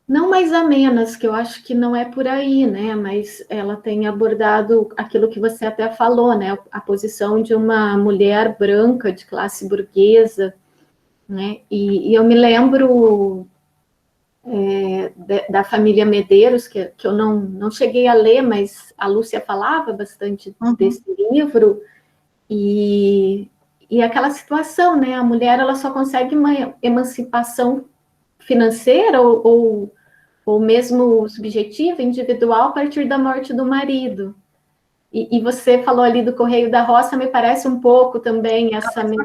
[SPEAKER 2] não mais amenas, que eu acho que não é por aí, né? Mas ela tem abordado aquilo que você até falou, né? A posição de uma mulher branca de classe burguesa, né? E eu me lembro da família Medeiros, que eu não cheguei a ler, mas a Lúcia falava bastante desse livro, e aquela situação, né? A mulher ela só consegue uma emancipação financeira ou mesmo subjetiva, individual, a partir da morte do marido. E você falou ali do Correio da Roça, me parece um pouco também essa mesma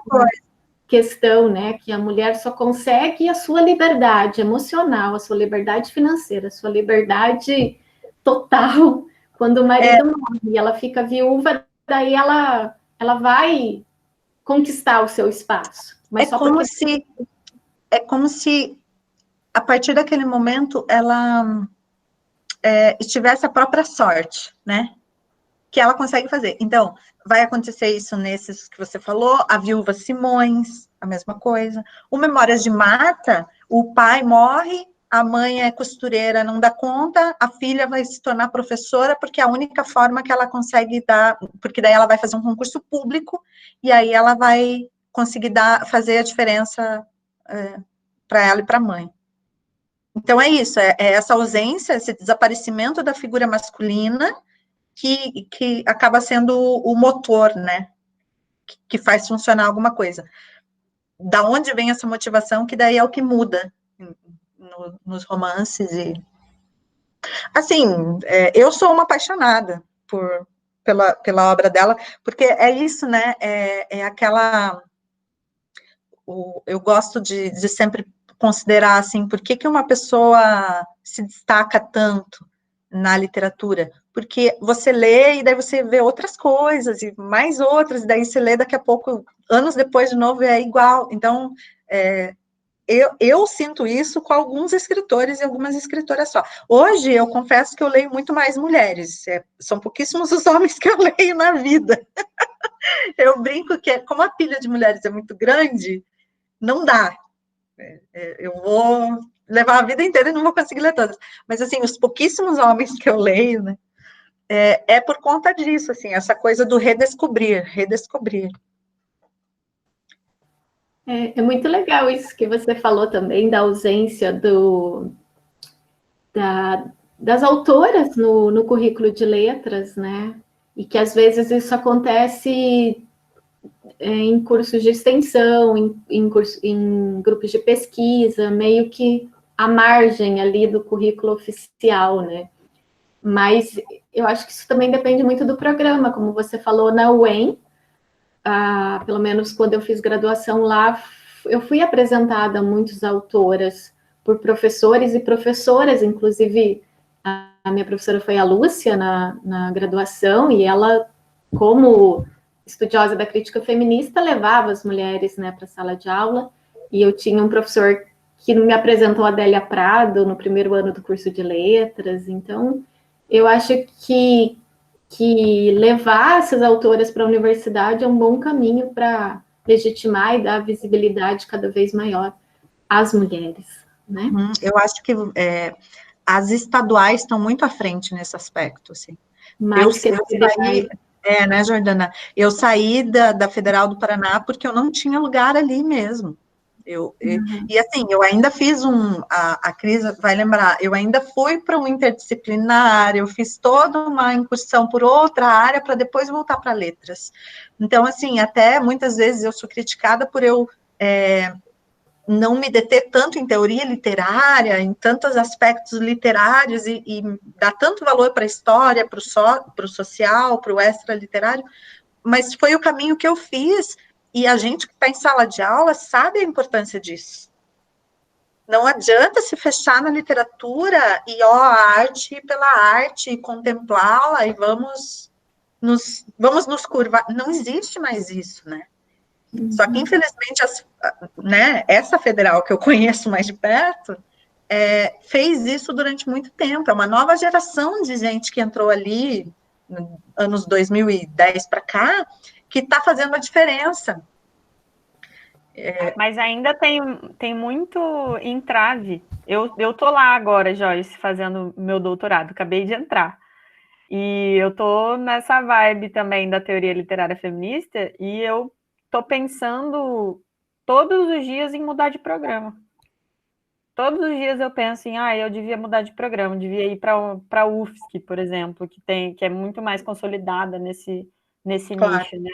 [SPEAKER 2] questão, né? Que a mulher só consegue a sua liberdade emocional, a sua liberdade financeira, a sua liberdade total quando o marido morre. E ela fica viúva, daí ela vai conquistar o seu espaço. Mas
[SPEAKER 3] É como se a partir daquele momento ela estivesse a própria sorte, né? Que ela consegue fazer. Então, vai acontecer isso nesses que você falou, a Viúva Simões, a mesma coisa. O Memórias de Marta, o pai morre, a mãe é costureira, não dá conta, a filha vai se tornar professora, porque é a única forma que ela consegue dar, porque daí ela vai fazer um concurso público, e aí ela vai conseguir fazer a diferença para ela e para a mãe. Então, é isso, é essa ausência, esse desaparecimento da figura masculina que acaba sendo o motor, né, que faz funcionar alguma coisa. Da onde vem essa motivação, que daí é o que muda nos romances Assim, eu sou uma apaixonada pela obra dela, porque é isso, né? Aquela... eu gosto de sempre considerar, assim, por que uma pessoa se destaca tanto na literatura? Porque você lê e daí você vê outras coisas, e mais outras, e daí você lê daqui a pouco, anos depois de novo, é igual. Então, eu sinto isso com alguns escritores e algumas escritoras só. Hoje, eu confesso que eu leio muito mais mulheres, são pouquíssimos os homens que eu leio na vida. Eu brinco que, como a pilha de mulheres é muito grande, não dá. Eu vou levar a vida inteira e não vou conseguir ler todas. Mas, assim, os pouquíssimos homens que eu leio, né, por conta disso, assim, essa coisa do redescobrir.
[SPEAKER 2] É muito legal isso que você falou também, da ausência das autoras no currículo de letras, né? E que às vezes isso acontece em cursos de extensão, em grupos de pesquisa, meio que à margem ali do currículo oficial, né? Mas eu acho que isso também depende muito do programa, como você falou na UEM, pelo menos quando eu fiz graduação lá, eu fui apresentada a muitas autoras por professores e professoras, inclusive a minha professora foi a Lúcia na graduação, e ela, como estudiosa da crítica feminista, levava as mulheres, né, para a sala de aula, e eu tinha um professor que me apresentou a Adélia Prado no primeiro ano do curso de letras. Então eu acho que levar essas autoras para a universidade é um bom caminho para legitimar e dar visibilidade cada vez maior às mulheres, né?
[SPEAKER 3] Eu acho que as estaduais estão muito à frente nesse aspecto, assim. Eu saí, né, Jordana? Eu saí da Federal do Paraná porque eu não tinha lugar ali mesmo. E assim, eu ainda fiz a Cris vai lembrar, eu ainda fui para um interdisciplinar, eu fiz toda uma incursão por outra área para depois voltar para letras. Então, assim, até muitas vezes eu sou criticada por eu não me deter tanto em teoria literária, em tantos aspectos literários, e dar tanto valor para a história, para o social, para o extra-literário, mas foi o caminho que eu fiz, e a gente que está em sala de aula sabe a importância disso. Não adianta se fechar na literatura e, a arte pela arte, contemplá-la, e vamos nos curvar. Não existe mais isso, né? Só que, infelizmente, essa federal que eu conheço mais de perto, fez isso durante muito tempo. É uma nova geração de gente que entrou ali, anos 2010 para cá, que está fazendo a diferença.
[SPEAKER 1] Mas ainda tem muito entrave. Eu tô lá agora, Joyce, fazendo meu doutorado, acabei de entrar. E eu tô nessa vibe também da teoria literária feminista, e eu tô pensando todos os dias em mudar de programa. Todos os dias eu penso em, eu devia mudar de programa, devia ir para a UFSC, por exemplo, que é muito mais consolidada nesse
[SPEAKER 3] Claro,
[SPEAKER 1] nicho, né?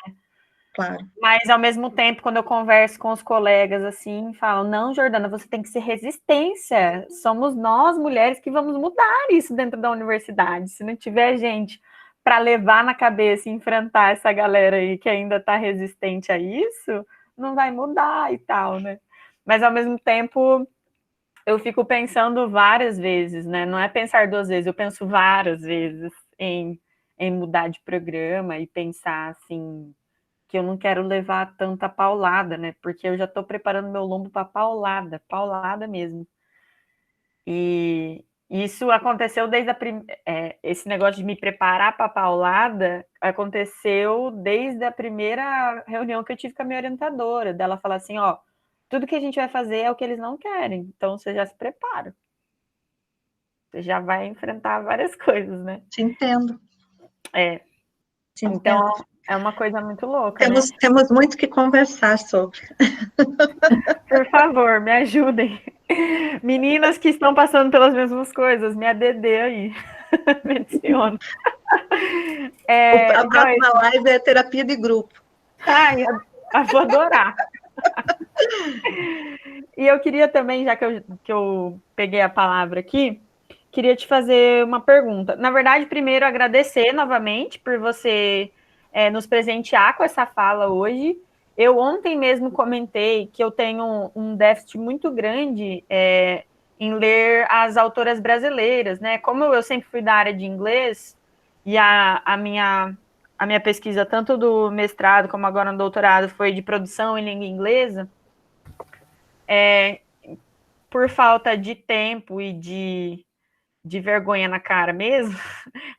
[SPEAKER 3] Claro.
[SPEAKER 1] Mas, ao mesmo tempo, quando eu converso com os colegas, assim, falam, não, Jordana, você tem que ser resistência. Somos nós, mulheres, que vamos mudar isso dentro da universidade. Se não tiver gente para levar na cabeça e enfrentar essa galera aí que ainda está resistente a isso, não vai mudar e tal, né? Mas, ao mesmo tempo, eu fico pensando várias vezes, né? Não é pensar duas vezes, eu penso várias vezes em mudar de programa e pensar, assim, que eu não quero levar tanta paulada, né? Porque eu já estou preparando meu lombo para paulada mesmo. E isso aconteceu desde esse negócio de me preparar para paulada aconteceu desde a primeira reunião que eu tive com a minha orientadora, dela falar assim, tudo que a gente vai fazer é o que eles não querem, então você já se prepara. Você já vai enfrentar várias coisas, né?
[SPEAKER 3] Te entendo.
[SPEAKER 1] Então, é uma coisa muito louca, né?
[SPEAKER 3] Temos muito que conversar sobre.
[SPEAKER 1] Por favor, me ajudem. Meninas que estão passando pelas mesmas coisas, me ADD aí. Me adiciona.
[SPEAKER 3] A próxima live é terapia de grupo.
[SPEAKER 1] Ai, eu vou adorar. E eu queria também, já que eu peguei a palavra aqui, queria te fazer uma pergunta. Na verdade, primeiro, agradecer novamente por você nos presentear com essa fala hoje. Eu ontem mesmo comentei que eu tenho um déficit muito grande em ler as autoras brasileiras, né? Como eu sempre fui da área de inglês, e a minha pesquisa, tanto do mestrado como agora no doutorado, foi de produção em língua inglesa, por falta de tempo e de vergonha na cara mesmo,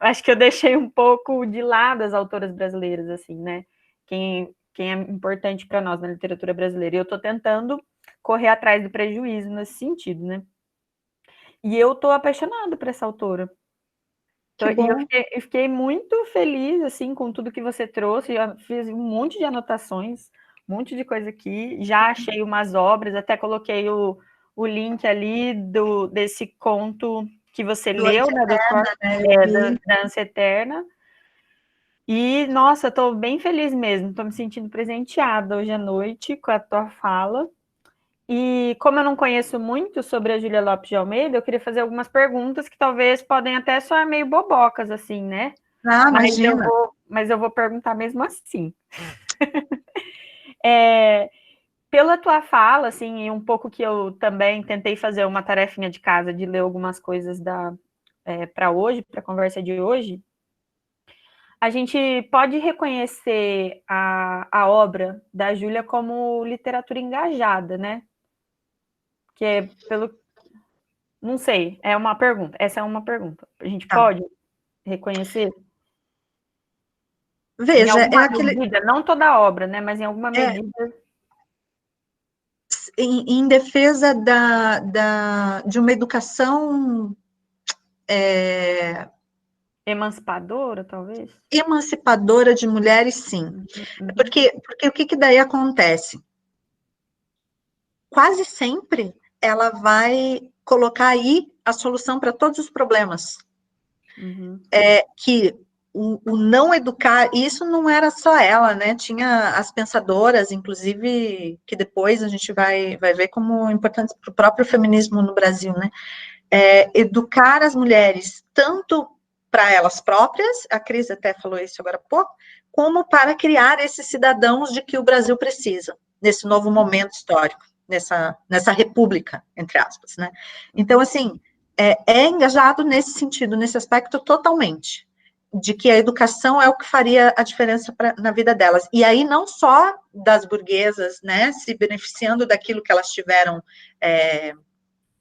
[SPEAKER 1] acho que eu deixei um pouco de lado as autoras brasileiras, assim, né? Quem é importante para nós na literatura brasileira. E eu estou tentando correr atrás do prejuízo nesse sentido, né? E eu estou apaixonada por essa autora. E eu fiquei muito feliz, assim, com tudo que você trouxe. Eu fiz um monte de anotações, um monte de coisa aqui. Já achei umas obras, até coloquei o link ali desse conto que você leu, né, da Ânsia Eterna. E, nossa, estou bem feliz mesmo. Estou me sentindo presenteada hoje à noite com a tua fala. E como eu não conheço muito sobre a Júlia Lopes de Almeida, eu queria fazer algumas perguntas que talvez podem até soar meio bobocas, assim, né?
[SPEAKER 3] Ah, imagina.
[SPEAKER 1] Mas eu vou perguntar mesmo assim. Pela tua fala, assim, e um pouco que eu também tentei fazer uma tarefinha de casa de ler algumas coisas para hoje, para a conversa de hoje, a gente pode reconhecer a obra da Júlia como literatura engajada, né? Que é pelo. Não sei, é uma pergunta. Essa é uma pergunta. A gente pode reconhecer? Em
[SPEAKER 3] Veja,
[SPEAKER 1] alguma medida, não toda a obra, né? Mas em alguma medida.
[SPEAKER 3] Em defesa de uma educação
[SPEAKER 1] Emancipadora, talvez?
[SPEAKER 3] emancipadora de mulheres, sim. Porque o que daí acontece? Quase sempre ela vai colocar aí a solução para todos os problemas. Que o não educar, e isso não era só ela, né? Tinha as pensadoras, inclusive, que depois a gente vai ver como importantes para o próprio feminismo no Brasil, né? Educar as mulheres, tanto para elas próprias, a Cris até falou isso agora há pouco, como para criar esses cidadãos de que o Brasil precisa, nesse novo momento histórico, nessa república, entre aspas, né? Então, assim, engajado nesse sentido, nesse aspecto totalmente, de que a educação é o que faria a diferença na vida delas. E aí, não só das burguesas, né, se beneficiando daquilo que elas tiveram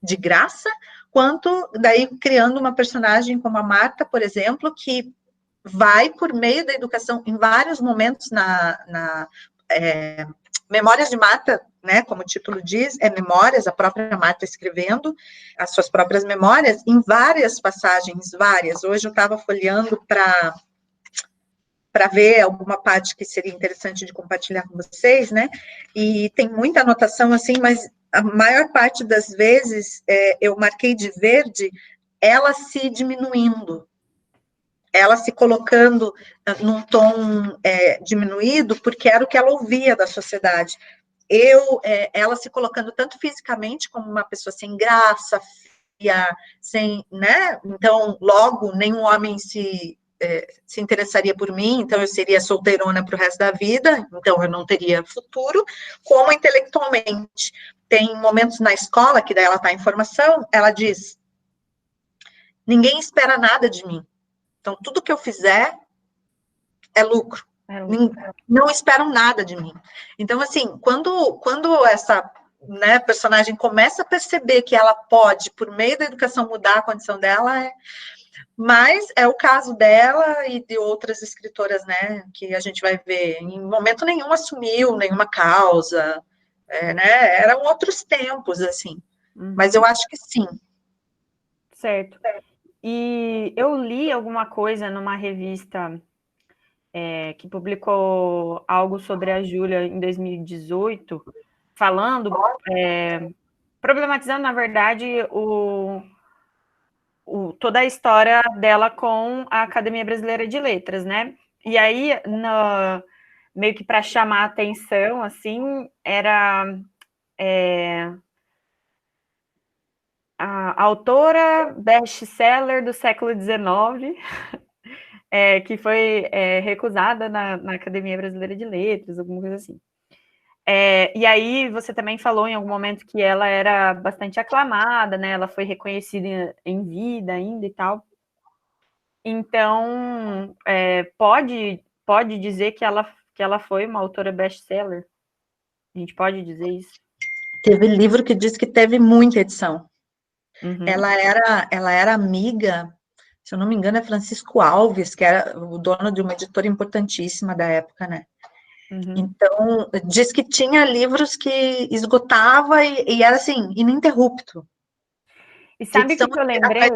[SPEAKER 3] de graça, quanto daí criando uma personagem como a Marta, por exemplo, que vai, por meio da educação, em vários momentos Memórias de Marta, né, como o título diz, memórias, a própria Marta escrevendo as suas próprias memórias, em várias passagens, várias. Hoje eu estava folheando para ver alguma parte que seria interessante de compartilhar com vocês, né, e tem muita anotação, assim, mas a maior parte das vezes eu marquei de verde ela se diminuindo, ela se colocando num tom diminuído, porque era o que ela ouvia da sociedade. Ela se colocando tanto fisicamente como uma pessoa sem graça, fria, sem, né? Então, logo, nenhum homem se interessaria por mim, então eu seria solteirona para o resto da vida, então eu não teria futuro, como intelectualmente. Tem momentos na escola, que daí ela está em formação, ela diz, ninguém espera nada de mim, então tudo que eu fizer é lucro. Não esperam nada de mim. Então, assim, quando essa personagem começa a perceber que ela pode, por meio da educação, mudar a condição dela, mas é o caso dela e de outras escritoras, né, que a gente vai ver, em momento nenhum assumiu nenhuma causa, né, eram outros tempos, assim, mas eu acho que sim.
[SPEAKER 1] Certo. E eu li alguma coisa numa revista que publicou algo sobre a Júlia em 2018, falando, problematizando, na verdade, toda a história dela com a Academia Brasileira de Letras, né? E aí, meio que para chamar a atenção, assim, era a autora best-seller do século XIX, que foi recusada na Academia Brasileira de Letras, alguma coisa assim. E aí você também falou em algum momento que ela era bastante aclamada, né? Ela foi reconhecida em vida ainda e tal. Então, pode dizer que ela foi uma autora best-seller? A gente pode dizer isso?
[SPEAKER 3] Teve livro que diz que teve muita edição.
[SPEAKER 1] Uhum.
[SPEAKER 3] Ela era amiga, se eu não me engano, é Francisco Alves, que era o dono de uma editora importantíssima da época, né?
[SPEAKER 1] Uhum.
[SPEAKER 3] Então, diz que tinha livros que esgotava e era, assim, ininterrupto.
[SPEAKER 1] E sabe o que eu lembrei?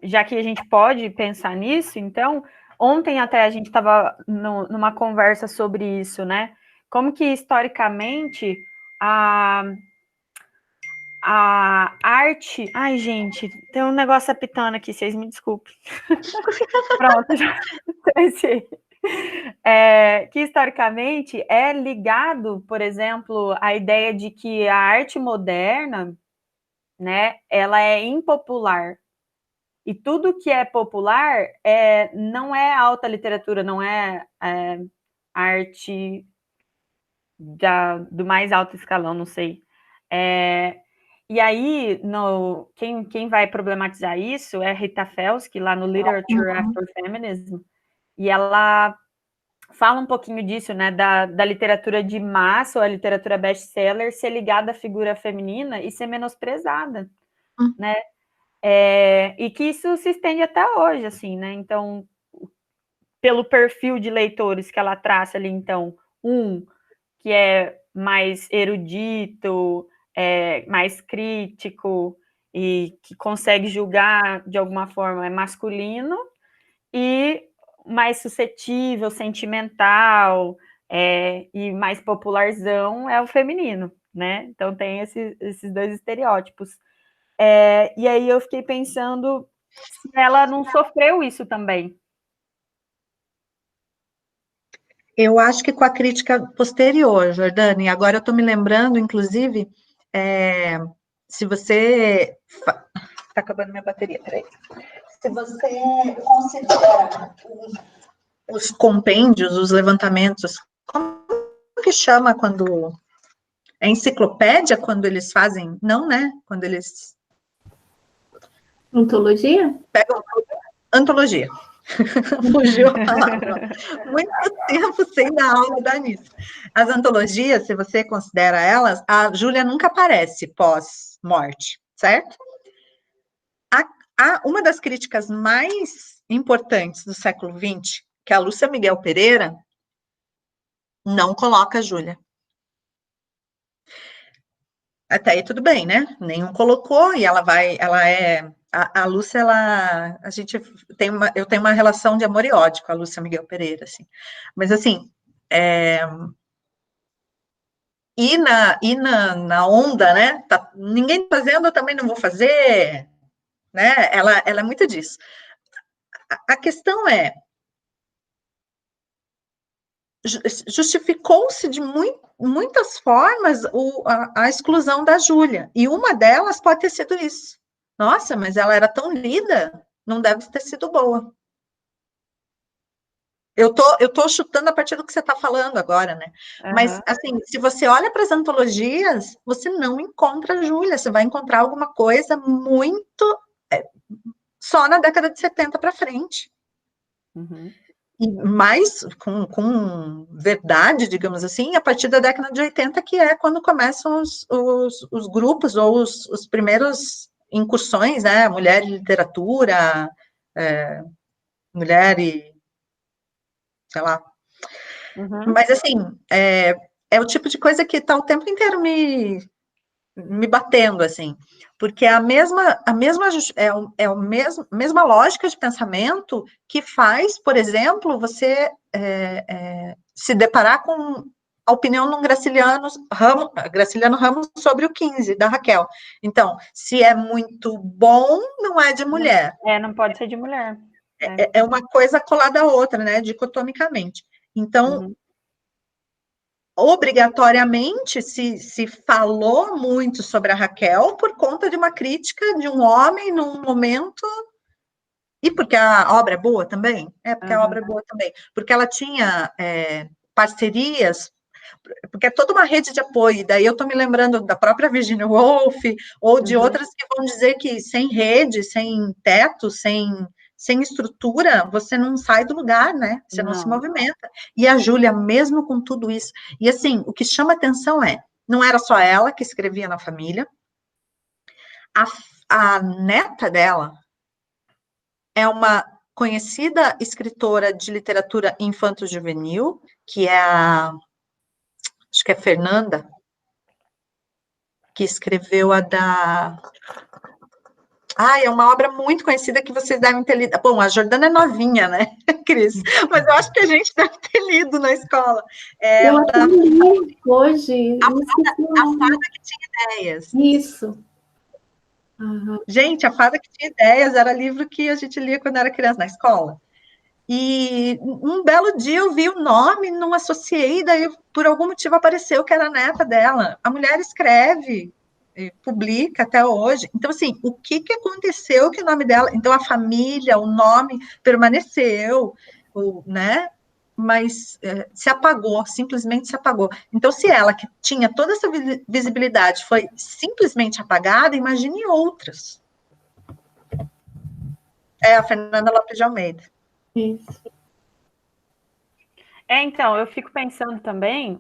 [SPEAKER 1] Já que a gente pode pensar nisso, então, ontem até a gente estava numa conversa sobre isso, né? Como que, historicamente, a arte... Ai, gente, tem um negócio apitando aqui, vocês me desculpem. Pronto, já silenciei. Que historicamente é ligado, por exemplo, à ideia de que a arte moderna, né, ela é impopular. E tudo que é popular não é alta literatura, não é arte do mais alto escalão, não sei. E aí, quem vai problematizar isso é Rita Felsky, lá no Literature After Feminism, e ela fala um pouquinho disso, né, da literatura de massa, ou a literatura best-seller, ser ligada à figura feminina e ser menosprezada, né? E que isso se estende até hoje, assim, né? Então, pelo perfil de leitores que ela traça ali, então, que é mais erudito, mais crítico e que consegue julgar de alguma forma é masculino, e mais suscetível, sentimental e mais popularzão é o feminino, né? Então tem esses dois estereótipos. E aí eu fiquei pensando se ela não sofreu isso também.
[SPEAKER 3] Eu acho que com a crítica posterior, Jordane, agora eu estou me lembrando, inclusive, se você... Está acabando minha bateria, peraí. Se você considera os compêndios, os levantamentos, como que chama quando... É enciclopédia quando eles fazem? Não, né? Quando eles...
[SPEAKER 2] Antologia?
[SPEAKER 3] Pegam... Antologia. Fugiu a palavra. Muito tempo sem dar aula da nisso. As antologias, se você considera elas, a Júlia nunca aparece pós-morte, certo? Uma das críticas mais importantes do século XX, que a Lúcia Miguel Pereira não coloca a Júlia. Até aí tudo bem, né? Nenhum colocou, e ela é... A Lúcia, eu tenho uma relação de amor e ódio com a Lúcia Miguel Pereira, assim. Mas, assim, na onda, né? Ninguém fazendo, eu também não vou fazer, né? Ela é muito disso. A questão é, justificou-se de muitas formas a exclusão da Júlia, e uma delas pode ter sido isso. Nossa, mas ela era tão lida, não deve ter sido boa. Eu tô chutando a partir do que você está falando agora, né? Uhum. Mas, assim, se você olha para as antologias, você não encontra a Júlia, você vai encontrar alguma coisa muito... só na década de 70 para frente. Uhum. E mais com verdade, digamos assim, a partir da década de 80, que é quando começam os grupos ou os primeiros incursões, né? Mulher e literatura, mulher e... sei lá. Uhum. Mas, assim, é o tipo de coisa que está o tempo inteiro me batendo, assim, porque é a mesma lógica de pensamento que faz, por exemplo, você se deparar com a opinião de um Graciliano Ramos sobre o 15, da Raquel. Então, se é muito bom, não é de mulher.
[SPEAKER 1] Não pode ser de mulher.
[SPEAKER 3] É uma coisa colada à outra, né, dicotomicamente. Então, obrigatoriamente se falou muito sobre a Raquel por conta de uma crítica de um homem num momento, e porque a obra é boa também, porque a obra é boa também, porque ela tinha parcerias, porque é toda uma rede de apoio, daí eu estou me lembrando da própria Virginia Woolf, ou de outras que vão dizer que sem rede, sem teto, sem estrutura, você não sai do lugar, né? Você não se movimenta. E a Júlia, mesmo com tudo isso, e assim, o que chama atenção não era só ela que escrevia na família, a neta dela é uma conhecida escritora de literatura infanto-juvenil, que é acho que é Fernanda, que escreveu a da... é uma obra muito conhecida que vocês devem ter lido. Bom, a Jordana é novinha, né, Cris? Mas eu acho que a gente deve ter lido na escola.
[SPEAKER 2] Eu até li hoje.
[SPEAKER 3] A Fada que Tinha Ideias.
[SPEAKER 2] Isso.
[SPEAKER 3] Gente, A Fada que Tinha Ideias era livro que a gente lia quando era criança na escola. E um belo dia eu vi o nome, não associei, daí por algum motivo apareceu que era a neta dela. A mulher escreve, publica até hoje. Então, assim, o que aconteceu que o nome dela... Então, a família, o nome permaneceu, né? Mas se apagou, simplesmente se apagou. Então, se ela, que tinha toda essa visibilidade, foi simplesmente apagada, imagine outras. A Fernanda Lopes de Almeida.
[SPEAKER 2] Isso.
[SPEAKER 1] Então, eu fico pensando também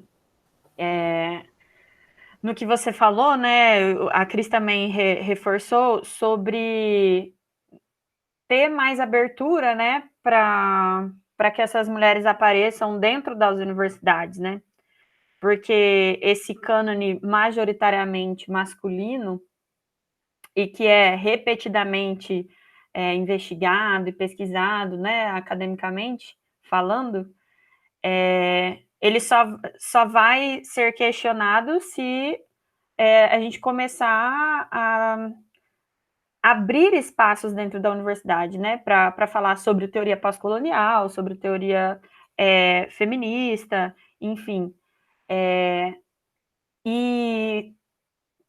[SPEAKER 1] no que você falou, né? A Cris também reforçou sobre ter mais abertura, né? Para que essas mulheres apareçam dentro das universidades, né? Porque esse cânone majoritariamente masculino e que é repetidamente investigado e pesquisado, né, academicamente falando, ele só vai ser questionado se a gente começar a abrir espaços dentro da universidade, né, para falar sobre teoria pós-colonial, sobre teoria feminista, enfim. E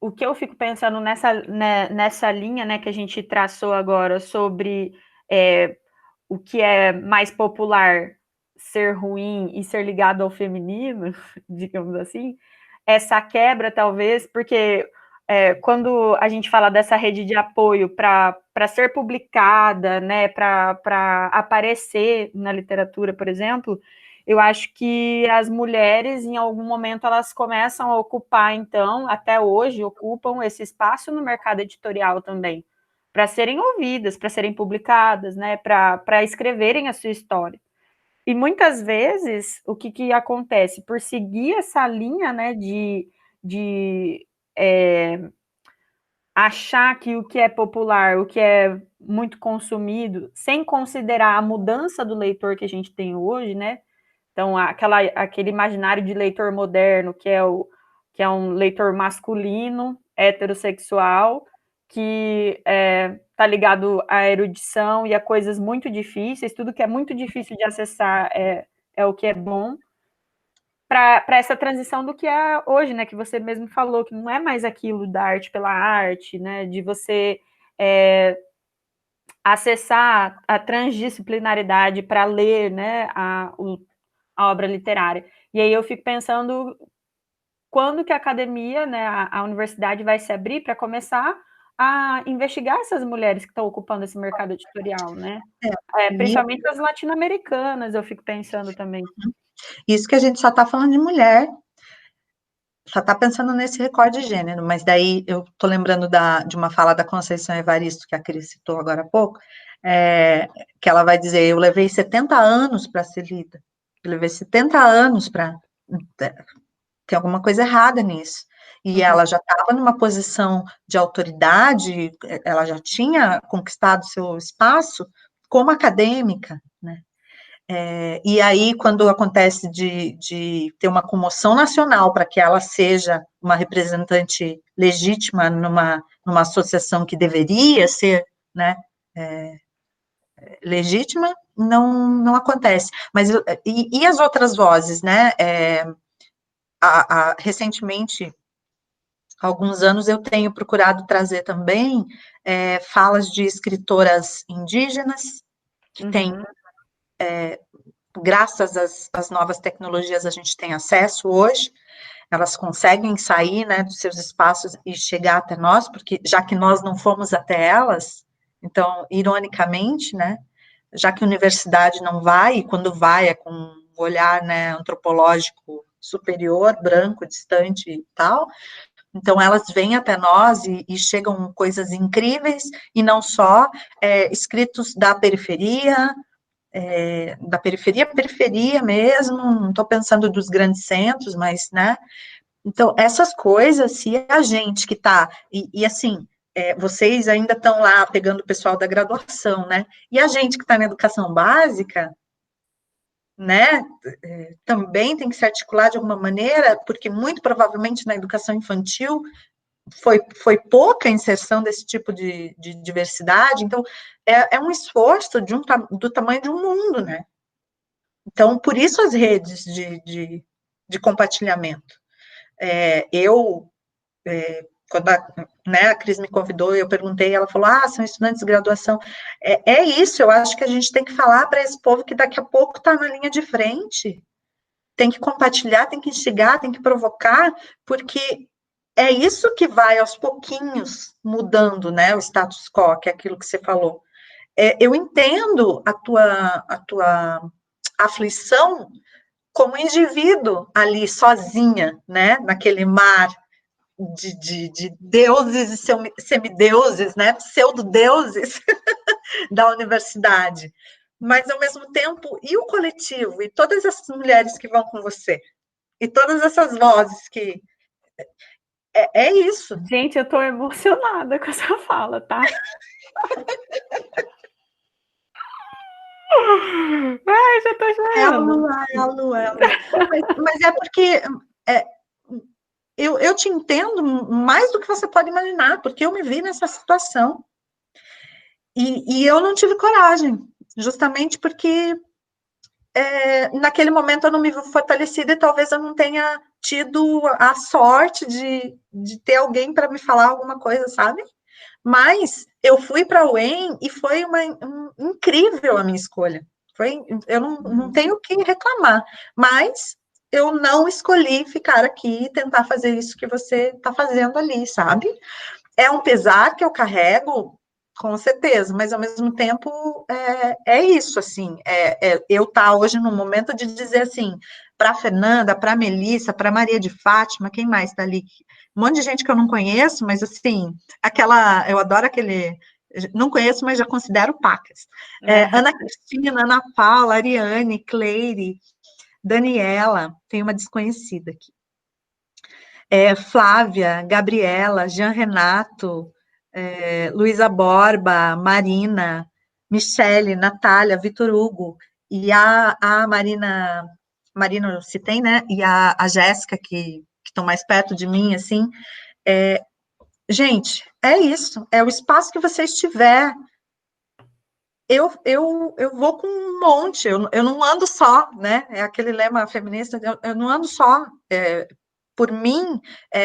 [SPEAKER 1] o que eu fico pensando nessa linha, né, que a gente traçou agora sobre o que é mais popular ser ruim e ser ligado ao feminino, digamos assim, essa quebra talvez, porque quando a gente fala dessa rede de apoio para ser publicada, né, para aparecer na literatura, por exemplo, eu acho que as mulheres, em algum momento, elas começam a ocupar, então, até hoje, ocupam esse espaço no mercado editorial também, para serem ouvidas, para serem publicadas, né, para escreverem a sua história. E muitas vezes, o que acontece? Por seguir essa linha, né, de achar que o que é popular, o que é muito consumido, sem considerar a mudança do leitor que a gente tem hoje, né? Então, aquele imaginário de leitor moderno, que é um leitor masculino, heterossexual, que está ligado à erudição e a coisas muito difíceis, tudo que é muito difícil de acessar é o que é bom, para essa transição do que é hoje, né? Que você mesmo falou, que não é mais aquilo da arte pela arte, né? De você acessar a transdisciplinaridade para ler, né? A obra literária. E aí eu fico pensando quando que a academia, né, a universidade vai se abrir para começar a investigar essas mulheres que estão ocupando esse mercado editorial, né? Principalmente as latino-americanas, eu fico pensando também.
[SPEAKER 3] Isso que a gente só está falando de mulher, só está pensando nesse recorte de gênero, mas daí eu estou lembrando de uma fala da Conceição Evaristo, que a Cris citou agora há pouco, que ela vai dizer, eu levei 70 anos para ser lida, eu levei 70 anos para... Tem alguma coisa errada nisso. E ela já estava numa posição de autoridade, ela já tinha conquistado seu espaço como acadêmica, né? E aí, quando acontece de ter uma comoção nacional para que ela seja uma representante legítima numa associação que deveria ser, né, legítima, não acontece. Mas, e as outras vozes, né? recentemente, há alguns anos, eu tenho procurado trazer também falas de escritoras indígenas, que têm, graças às novas tecnologias, a gente tem acesso hoje, elas conseguem sair, né, dos seus espaços e chegar até nós, porque já que nós não fomos até elas, então, ironicamente, né, já que a universidade não vai, e quando vai é com um olhar, né, antropológico superior, branco, distante e tal, então elas vêm até nós e chegam coisas incríveis, e não só escritos da periferia mesmo, não estou pensando dos grandes centros, mas, né, então, essas coisas, se a gente que está, e assim, vocês ainda estão lá pegando o pessoal da graduação, né, e a gente que está na educação básica, né, também tem que se articular de alguma maneira, porque muito provavelmente na educação infantil foi pouca a inserção desse tipo de diversidade, então, é um esforço do tamanho de um mundo, né, então, por isso as redes de compartilhamento. Quando a Cris me convidou, eu perguntei, ela falou, são estudantes de graduação. É isso, eu acho que a gente tem que falar para esse povo que daqui a pouco está na linha de frente, tem que compartilhar, tem que instigar, tem que provocar, porque é isso que vai, aos pouquinhos, mudando, né, o status quo, que é aquilo que você falou. Eu entendo a tua aflição como indivíduo ali, sozinha, né, naquele mar de deuses e semideuses, né, pseudo-deuses da universidade, mas, ao mesmo tempo, e o coletivo, e todas essas mulheres que vão com você, e todas essas vozes que... É isso.
[SPEAKER 1] Gente, eu tô emocionada com essa fala, tá? Ai, já tô chorando.
[SPEAKER 3] É a lua. Mas é porque... Eu te entendo mais do que você pode imaginar, porque eu me vi nessa situação. E eu não tive coragem, justamente porque naquele momento eu não me vi fortalecida e talvez eu não tenha tido a sorte de ter alguém para me falar alguma coisa, sabe? Mas eu fui para a UEM e foi incrível a minha escolha. Eu não tenho o que reclamar, mas eu não escolhi ficar aqui e tentar fazer isso que você está fazendo ali, sabe? É um pesar que eu carrego, com certeza, mas, ao mesmo tempo, isso, assim, eu estar hoje no momento de dizer, assim, para a Fernanda, para a Melissa, para a Maria de Fátima, quem mais está ali? Um monte de gente que eu não conheço, mas, assim, eu adoro aquele... Não conheço, mas já considero pacas. Ana Cristina, Ana Paula, Ariane, Cleire, Daniela, tem uma desconhecida aqui. Flávia, Gabriela, Jean Renato, Luísa Borba, Marina, Michele, Natália, Vitor Hugo, e a Marina eu citei, né, e a Jéssica, que estão mais perto de mim, assim, gente, é isso, é o espaço que você estiver. Eu vou com um monte, eu não ando só, né, é aquele lema feminista, eu não ando só, por mim,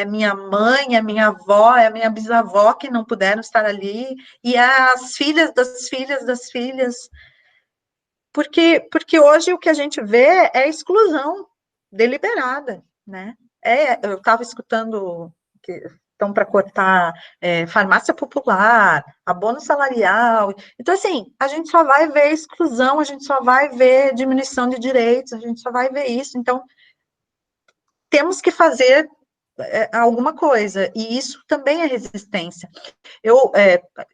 [SPEAKER 3] minha mãe, minha avó, a minha bisavó que não puderam estar ali, e as filhas das filhas das filhas, porque hoje o que a gente vê é exclusão deliberada, né? Eu estava escutando que estão para cortar farmácia popular, abono salarial, então, assim, a gente só vai ver exclusão, a gente só vai ver diminuição de direitos, a gente só vai ver isso, então, temos que fazer alguma coisa, e isso também é resistência.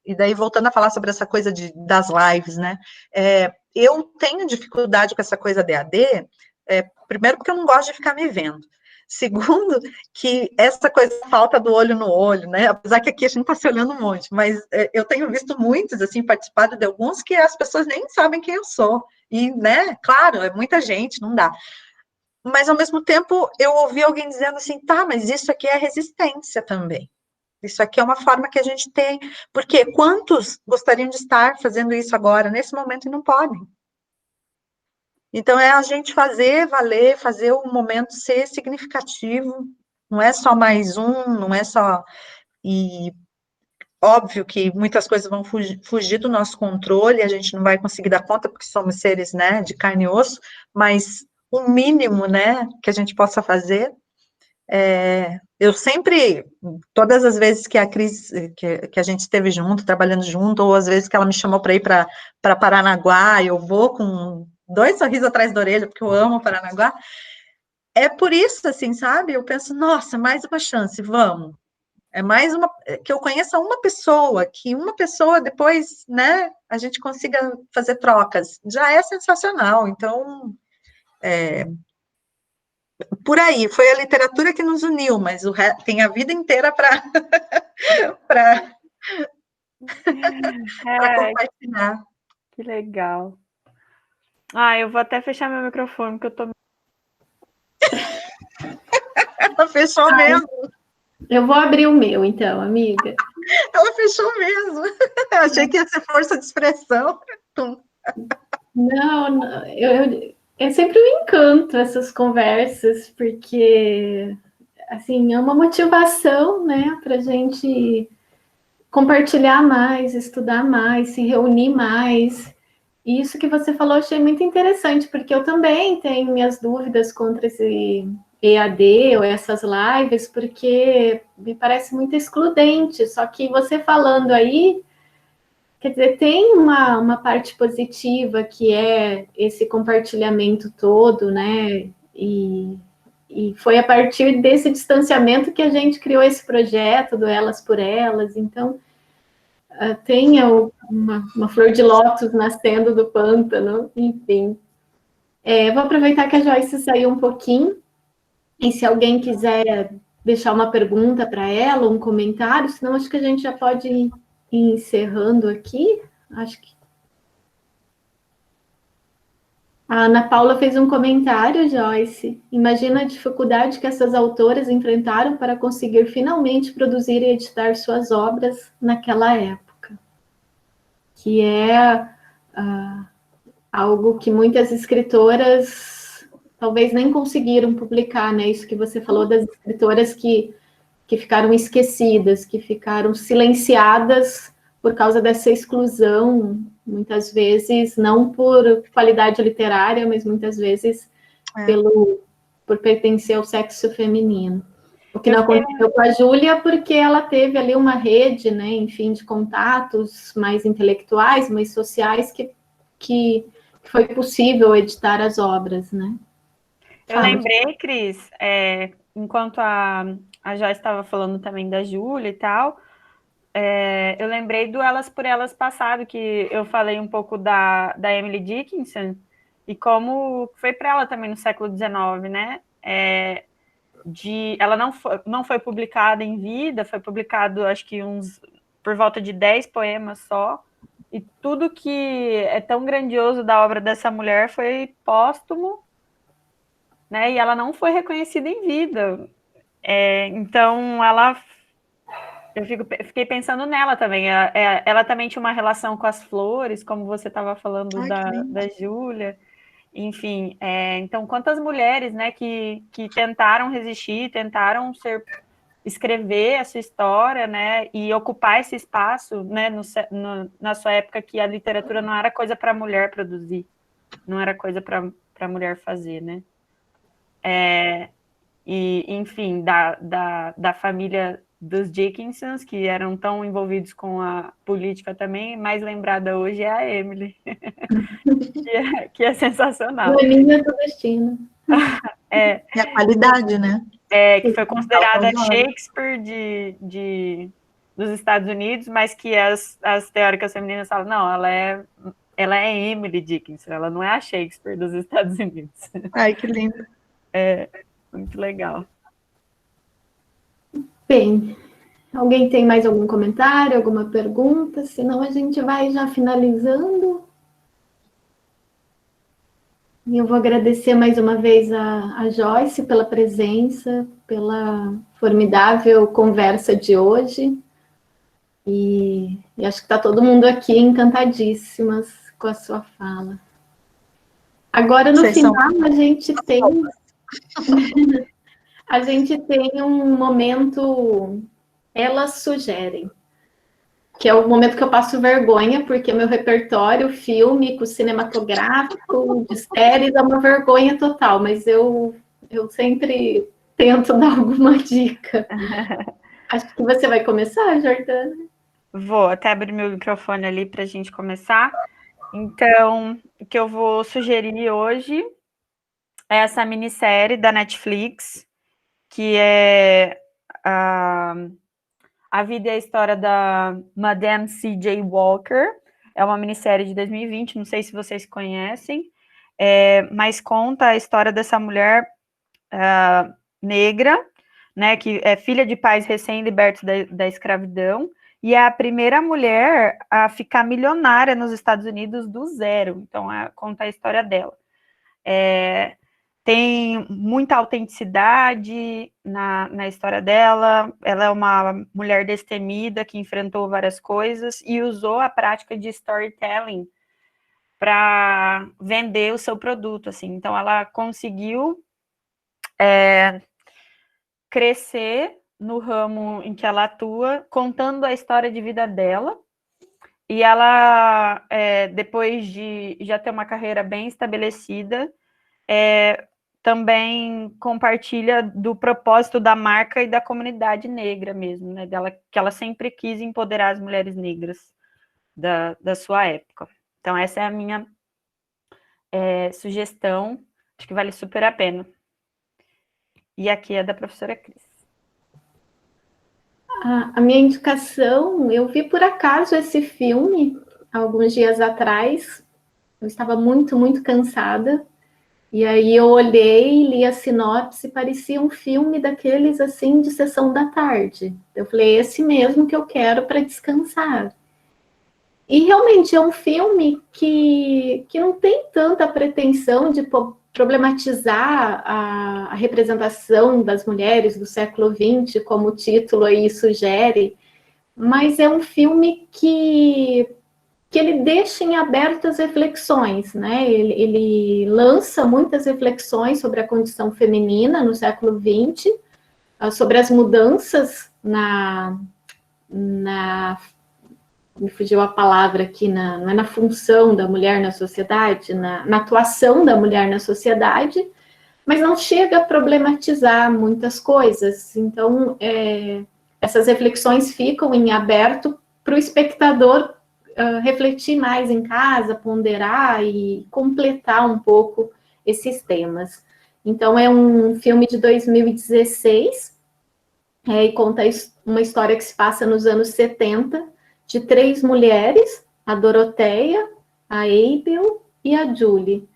[SPEAKER 3] E daí, voltando a falar sobre essa coisa das lives, né, eu tenho dificuldade com essa coisa de AD, primeiro porque eu não gosto de ficar me vendo, segundo, que essa coisa, falta do olho no olho, né, apesar que aqui a gente está se olhando um monte, mas eu tenho visto muitos, assim, participado de alguns que as pessoas nem sabem quem eu sou, e, né, claro, é muita gente, não dá. Mas, ao mesmo tempo, eu ouvi alguém dizendo assim, tá, mas isso aqui é resistência também. Isso aqui é uma forma que a gente tem. Porque quantos gostariam de estar fazendo isso agora, nesse momento, e não podem? Então, é a gente fazer valer, fazer o momento ser significativo, não é só mais um, não é só... E óbvio que muitas coisas vão fugir do nosso controle, a gente não vai conseguir dar conta, porque somos seres, né, de carne e osso, mas o mínimo, né, que a gente possa fazer. Eu sempre, todas as vezes que a Cris, que a gente esteve junto, trabalhando junto, ou às vezes que ela me chamou para ir para Paranaguá, eu vou com 2 sorrisos atrás da orelha, porque eu amo Paranaguá. É por isso, assim, sabe? Eu penso, nossa, mais uma chance, vamos. É mais uma, que eu conheça uma pessoa, que uma pessoa depois, né, a gente consiga fazer trocas. Já é sensacional. Então, por aí, foi a literatura que nos uniu, mas tem a vida inteira para compartilhar.
[SPEAKER 1] Que legal. Eu vou até fechar meu microfone, porque eu tô...
[SPEAKER 3] Ela fechou mesmo.
[SPEAKER 2] Eu vou abrir o meu, então, amiga.
[SPEAKER 3] Ela fechou mesmo. Eu achei que ia ser força de expressão.
[SPEAKER 2] Não, é sempre um encanto essas conversas, porque, assim, é uma motivação, né, para a gente compartilhar mais, estudar mais, se reunir mais. E isso que você falou, achei muito interessante, porque eu também tenho minhas dúvidas contra esse EAD ou essas lives, porque me parece muito excludente. Só que você falando aí, quer dizer, tem uma parte positiva, que é esse compartilhamento todo, né? E foi a partir desse distanciamento que a gente criou esse projeto do Elas por Elas. Então, tem uma flor de lótus nascendo do pântano, enfim. Vou aproveitar que a Joyce saiu um pouquinho, e se alguém quiser deixar uma pergunta para ela, um comentário, senão acho que a gente já pode ir encerrando aqui. Acho que a Ana Paula fez um comentário, Joyce. Imagina a dificuldade que essas autoras enfrentaram para conseguir finalmente produzir e editar suas obras naquela época. Que é algo que muitas escritoras talvez nem conseguiram publicar, né? Isso que você falou das escritoras que ficaram esquecidas, que ficaram silenciadas por causa dessa exclusão, muitas vezes não por qualidade literária, mas muitas vezes por pertencer ao sexo feminino. O que não aconteceu com a Júlia, porque ela teve ali uma rede, né, enfim, de contatos mais intelectuais, mais sociais, que foi possível editar as obras, né?
[SPEAKER 1] Eu lembrei, Cris, enquanto a Joyce estava falando também da Júlia e tal, eu lembrei do Elas por Elas passado, que eu falei um pouco da Emily Dickinson, e como foi para ela também no século XIX, né? Ela não foi publicada em vida, foi publicado, acho que por volta de 10 poemas só, e tudo que é tão grandioso da obra dessa mulher foi póstumo, né? E ela não foi reconhecida em vida. Então, eu fiquei pensando nela também. Ela também tinha uma relação com as flores, como você estava falando da Júlia. Enfim, então, quantas mulheres, né, que tentaram resistir, tentaram escrever a sua história, né, e ocupar esse espaço, né, na sua época que a literatura não era coisa para a mulher produzir, não era coisa para a mulher fazer, né. E, enfim, da família dos Dickinsons, que eram tão envolvidos com a política também, mais lembrada hoje é a Emily, que é sensacional.
[SPEAKER 2] Joaninha do destino.
[SPEAKER 3] É a qualidade, né?
[SPEAKER 1] Que foi considerada Shakespeare dos Estados Unidos, mas que as teóricas femininas falam, não, ela é Emily Dickinson, ela não é a Shakespeare dos Estados Unidos.
[SPEAKER 3] Ai, que lindo.
[SPEAKER 1] Muito legal.
[SPEAKER 2] Bem, alguém tem mais algum comentário, alguma pergunta? Senão a gente vai já finalizando. E eu vou agradecer mais uma vez a Joyce pela presença, pela formidável conversa de hoje. E acho que está todo mundo aqui encantadíssimas com a sua fala. Agora, no
[SPEAKER 3] Vocês
[SPEAKER 2] final,
[SPEAKER 3] são...
[SPEAKER 2] a gente tem um momento, elas sugerem, que é o momento que eu passo vergonha, porque meu repertório fílmico, cinematográfico, de séries, é uma vergonha total, mas eu sempre tento dar alguma dica. Acho que você vai começar, Jordana?
[SPEAKER 1] Vou até abrir meu microfone ali para a gente começar. Então, o que eu vou sugerir hoje é essa minissérie da Netflix, que é A Vida e a História da Madame C.J. Walker. É uma minissérie de 2020, não sei se vocês conhecem, mas conta a história dessa mulher negra, né, que é filha de pais recém-libertos da escravidão, e é a primeira mulher a ficar milionária nos Estados Unidos do zero. Então, conta a história dela. Tem muita autenticidade na história dela. Ela é uma mulher destemida que enfrentou várias coisas e usou a prática de storytelling para vender o seu produto, assim. Então, ela conseguiu crescer no ramo em que ela atua, contando a história de vida dela. E ela, depois de já ter uma carreira bem estabelecida, também compartilha do propósito da marca e da comunidade negra mesmo, né? Dela, que ela sempre quis empoderar as mulheres negras da sua época. Então, essa é a minha sugestão. Acho que vale super a pena. E aqui é da professora Cris.
[SPEAKER 2] A minha indicação, eu vi por acaso esse filme alguns dias atrás. Eu estava muito, muito cansada. E aí eu olhei, li a sinopse, parecia um filme daqueles assim de sessão da tarde. Eu falei, esse mesmo que eu quero para descansar. E realmente é um filme que não tem tanta pretensão de problematizar a representação das mulheres do século XX, como o título aí sugere, mas é um filme que ele deixa em aberto as reflexões, né? Ele lança muitas reflexões sobre a condição feminina no século XX, sobre as mudanças me fugiu a palavra aqui, não é na função da mulher na sociedade, na atuação da mulher na sociedade, mas não chega a problematizar muitas coisas. Então, essas reflexões ficam em aberto para o espectador refletir mais em casa, ponderar e completar um pouco esses temas. Então, é um filme de 2016, e conta uma história que se passa nos anos 70, de 3 mulheres, a Doroteia, a Abel e a Julie,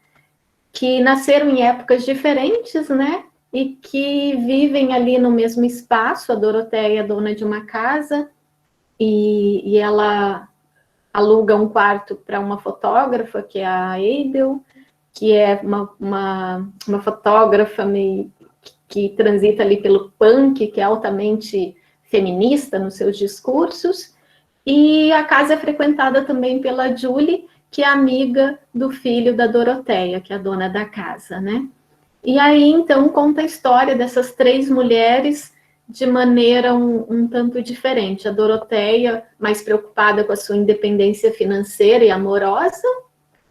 [SPEAKER 2] que nasceram em épocas diferentes, né? E que vivem ali no mesmo espaço. A Doroteia é dona de uma casa e ela aluga um quarto para uma fotógrafa, que é a Abel, que é uma fotógrafa meio que transita ali pelo punk, que é altamente feminista nos seus discursos. E a casa é frequentada também pela Julie, que é amiga do filho da Doroteia, que é a dona da casa, né? E aí, então, conta a história dessas 3 mulheres de maneira um tanto diferente. A Doroteia, mais preocupada com a sua independência financeira e amorosa.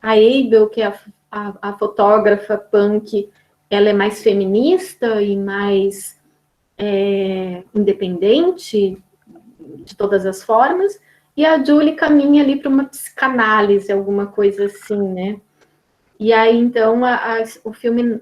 [SPEAKER 2] A Abel, que é a fotógrafa punk, ela é mais feminista e mais independente, de todas as formas, e a Julie caminha ali para uma psicanálise, alguma coisa assim, né? E aí, então, o filme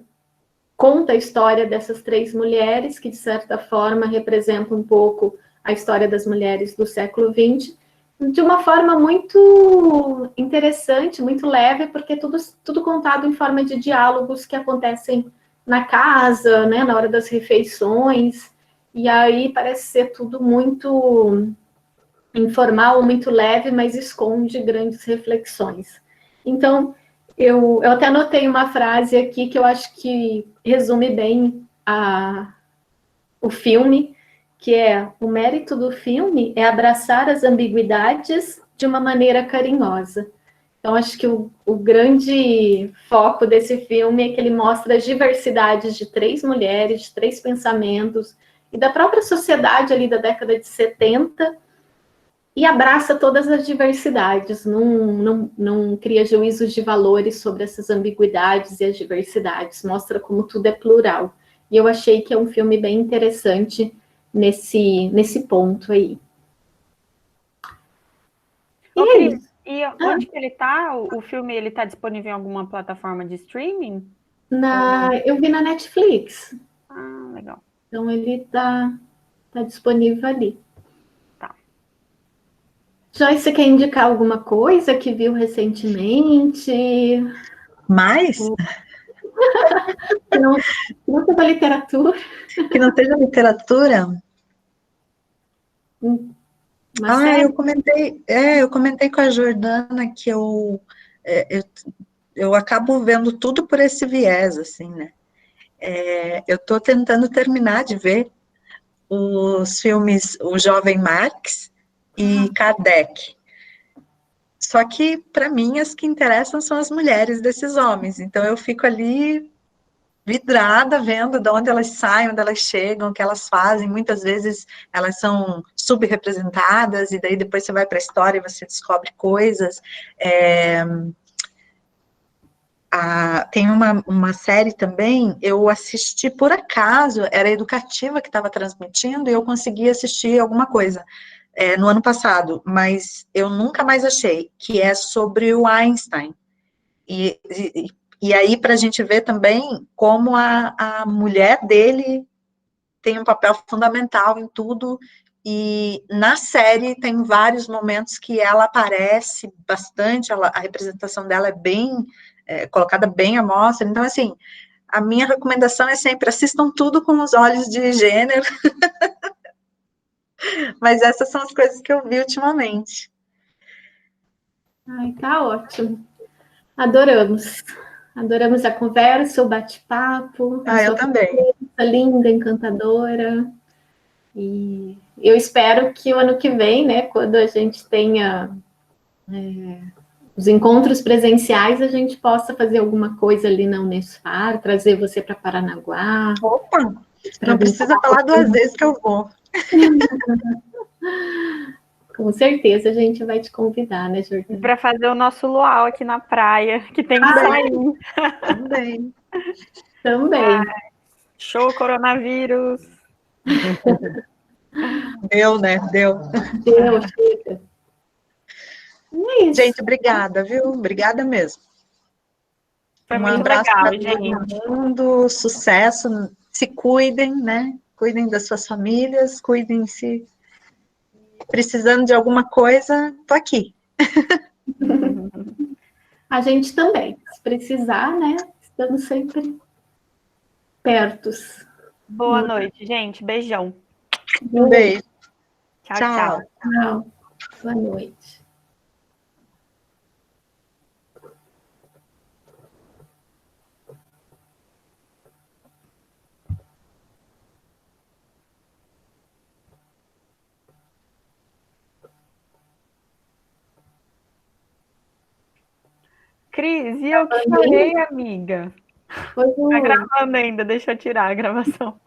[SPEAKER 2] conta a história dessas 3 mulheres, que, de certa forma, representam um pouco a história das mulheres do século XX, de uma forma muito interessante, muito leve, porque tudo contado em forma de diálogos que acontecem na casa, né, na hora das refeições, e aí parece ser tudo muito informal, muito leve, mas esconde grandes reflexões. Então, eu até anotei uma frase aqui que eu acho que resume bem o filme, que é: o mérito do filme é abraçar as ambiguidades de uma maneira carinhosa. Então, acho que o grande foco desse filme é que ele mostra as diversidades de 3 mulheres, de 3 pensamentos, e da própria sociedade ali da década de 70, e abraça todas as diversidades, não cria juízos de valores sobre essas ambiguidades e as diversidades, mostra como tudo é plural. E eu achei que é um filme bem interessante nesse ponto aí.
[SPEAKER 1] Ô, Cris, e onde que ele tá? O filme, ele tá disponível em alguma plataforma de streaming?
[SPEAKER 2] Eu vi na Netflix.
[SPEAKER 1] Ah, legal.
[SPEAKER 2] Então, ele tá disponível ali.
[SPEAKER 1] Tá.
[SPEAKER 2] Joyce, você quer indicar alguma coisa que viu recentemente?
[SPEAKER 3] Mais?
[SPEAKER 2] Que não seja literatura.
[SPEAKER 3] Que não seja literatura? Eu comentei com a Jordana que eu acabo vendo tudo por esse viés, assim, né? Eu estou tentando terminar de ver os filmes O Jovem Marx e Kardec. Só que, para mim, as que interessam são as mulheres desses homens. Então, eu fico ali vidrada, vendo de onde elas saem, onde elas chegam, o que elas fazem. Muitas vezes elas são subrepresentadas, e daí depois você vai para a história e você descobre coisas. Tem uma série também, eu assisti por acaso, era educativa que estava transmitindo, e eu consegui assistir alguma coisa no ano passado, mas eu nunca mais achei, que é sobre o Einstein. E aí, para a gente ver também como a mulher dele tem um papel fundamental em tudo, e na série tem vários momentos que ela aparece bastante, a representação dela é bem colocada bem à mostra. Então, assim, a minha recomendação é sempre assistam tudo com os olhos de gênero, mas essas são as coisas que eu vi ultimamente.
[SPEAKER 2] Ai, tá ótimo. Adoramos a conversa, o bate-papo.
[SPEAKER 3] Eu também.
[SPEAKER 2] Linda, encantadora. E eu espero que o ano que vem, né, quando a gente tenha os encontros presenciais, a gente possa fazer alguma coisa ali na Unespar, trazer você para Paranaguá.
[SPEAKER 3] Opa! Não precisa falar 2 vezes que eu vou.
[SPEAKER 2] Com certeza a gente vai te convidar, né, Jordana?
[SPEAKER 1] Para fazer o nosso luau aqui na praia, que tem que sair.
[SPEAKER 2] Também.
[SPEAKER 1] Show, coronavírus.
[SPEAKER 3] Deu, né? Deu,
[SPEAKER 2] chega. É isso.
[SPEAKER 3] Gente, obrigada, viu? Obrigada mesmo.
[SPEAKER 1] Foi muito legal, gente.
[SPEAKER 3] Todo mundo, sucesso, se cuidem, né? Cuidem das suas famílias, cuidem-se. Precisando de alguma coisa, tô aqui.
[SPEAKER 2] A gente também. Se precisar, né? Estamos sempre pertos.
[SPEAKER 1] Boa noite, gente. Beijão.
[SPEAKER 3] Um beijo.
[SPEAKER 1] Tchau.
[SPEAKER 2] Boa noite.
[SPEAKER 1] Cris, e eu que falei, amiga? Tá gravando ainda, deixa eu tirar a gravação.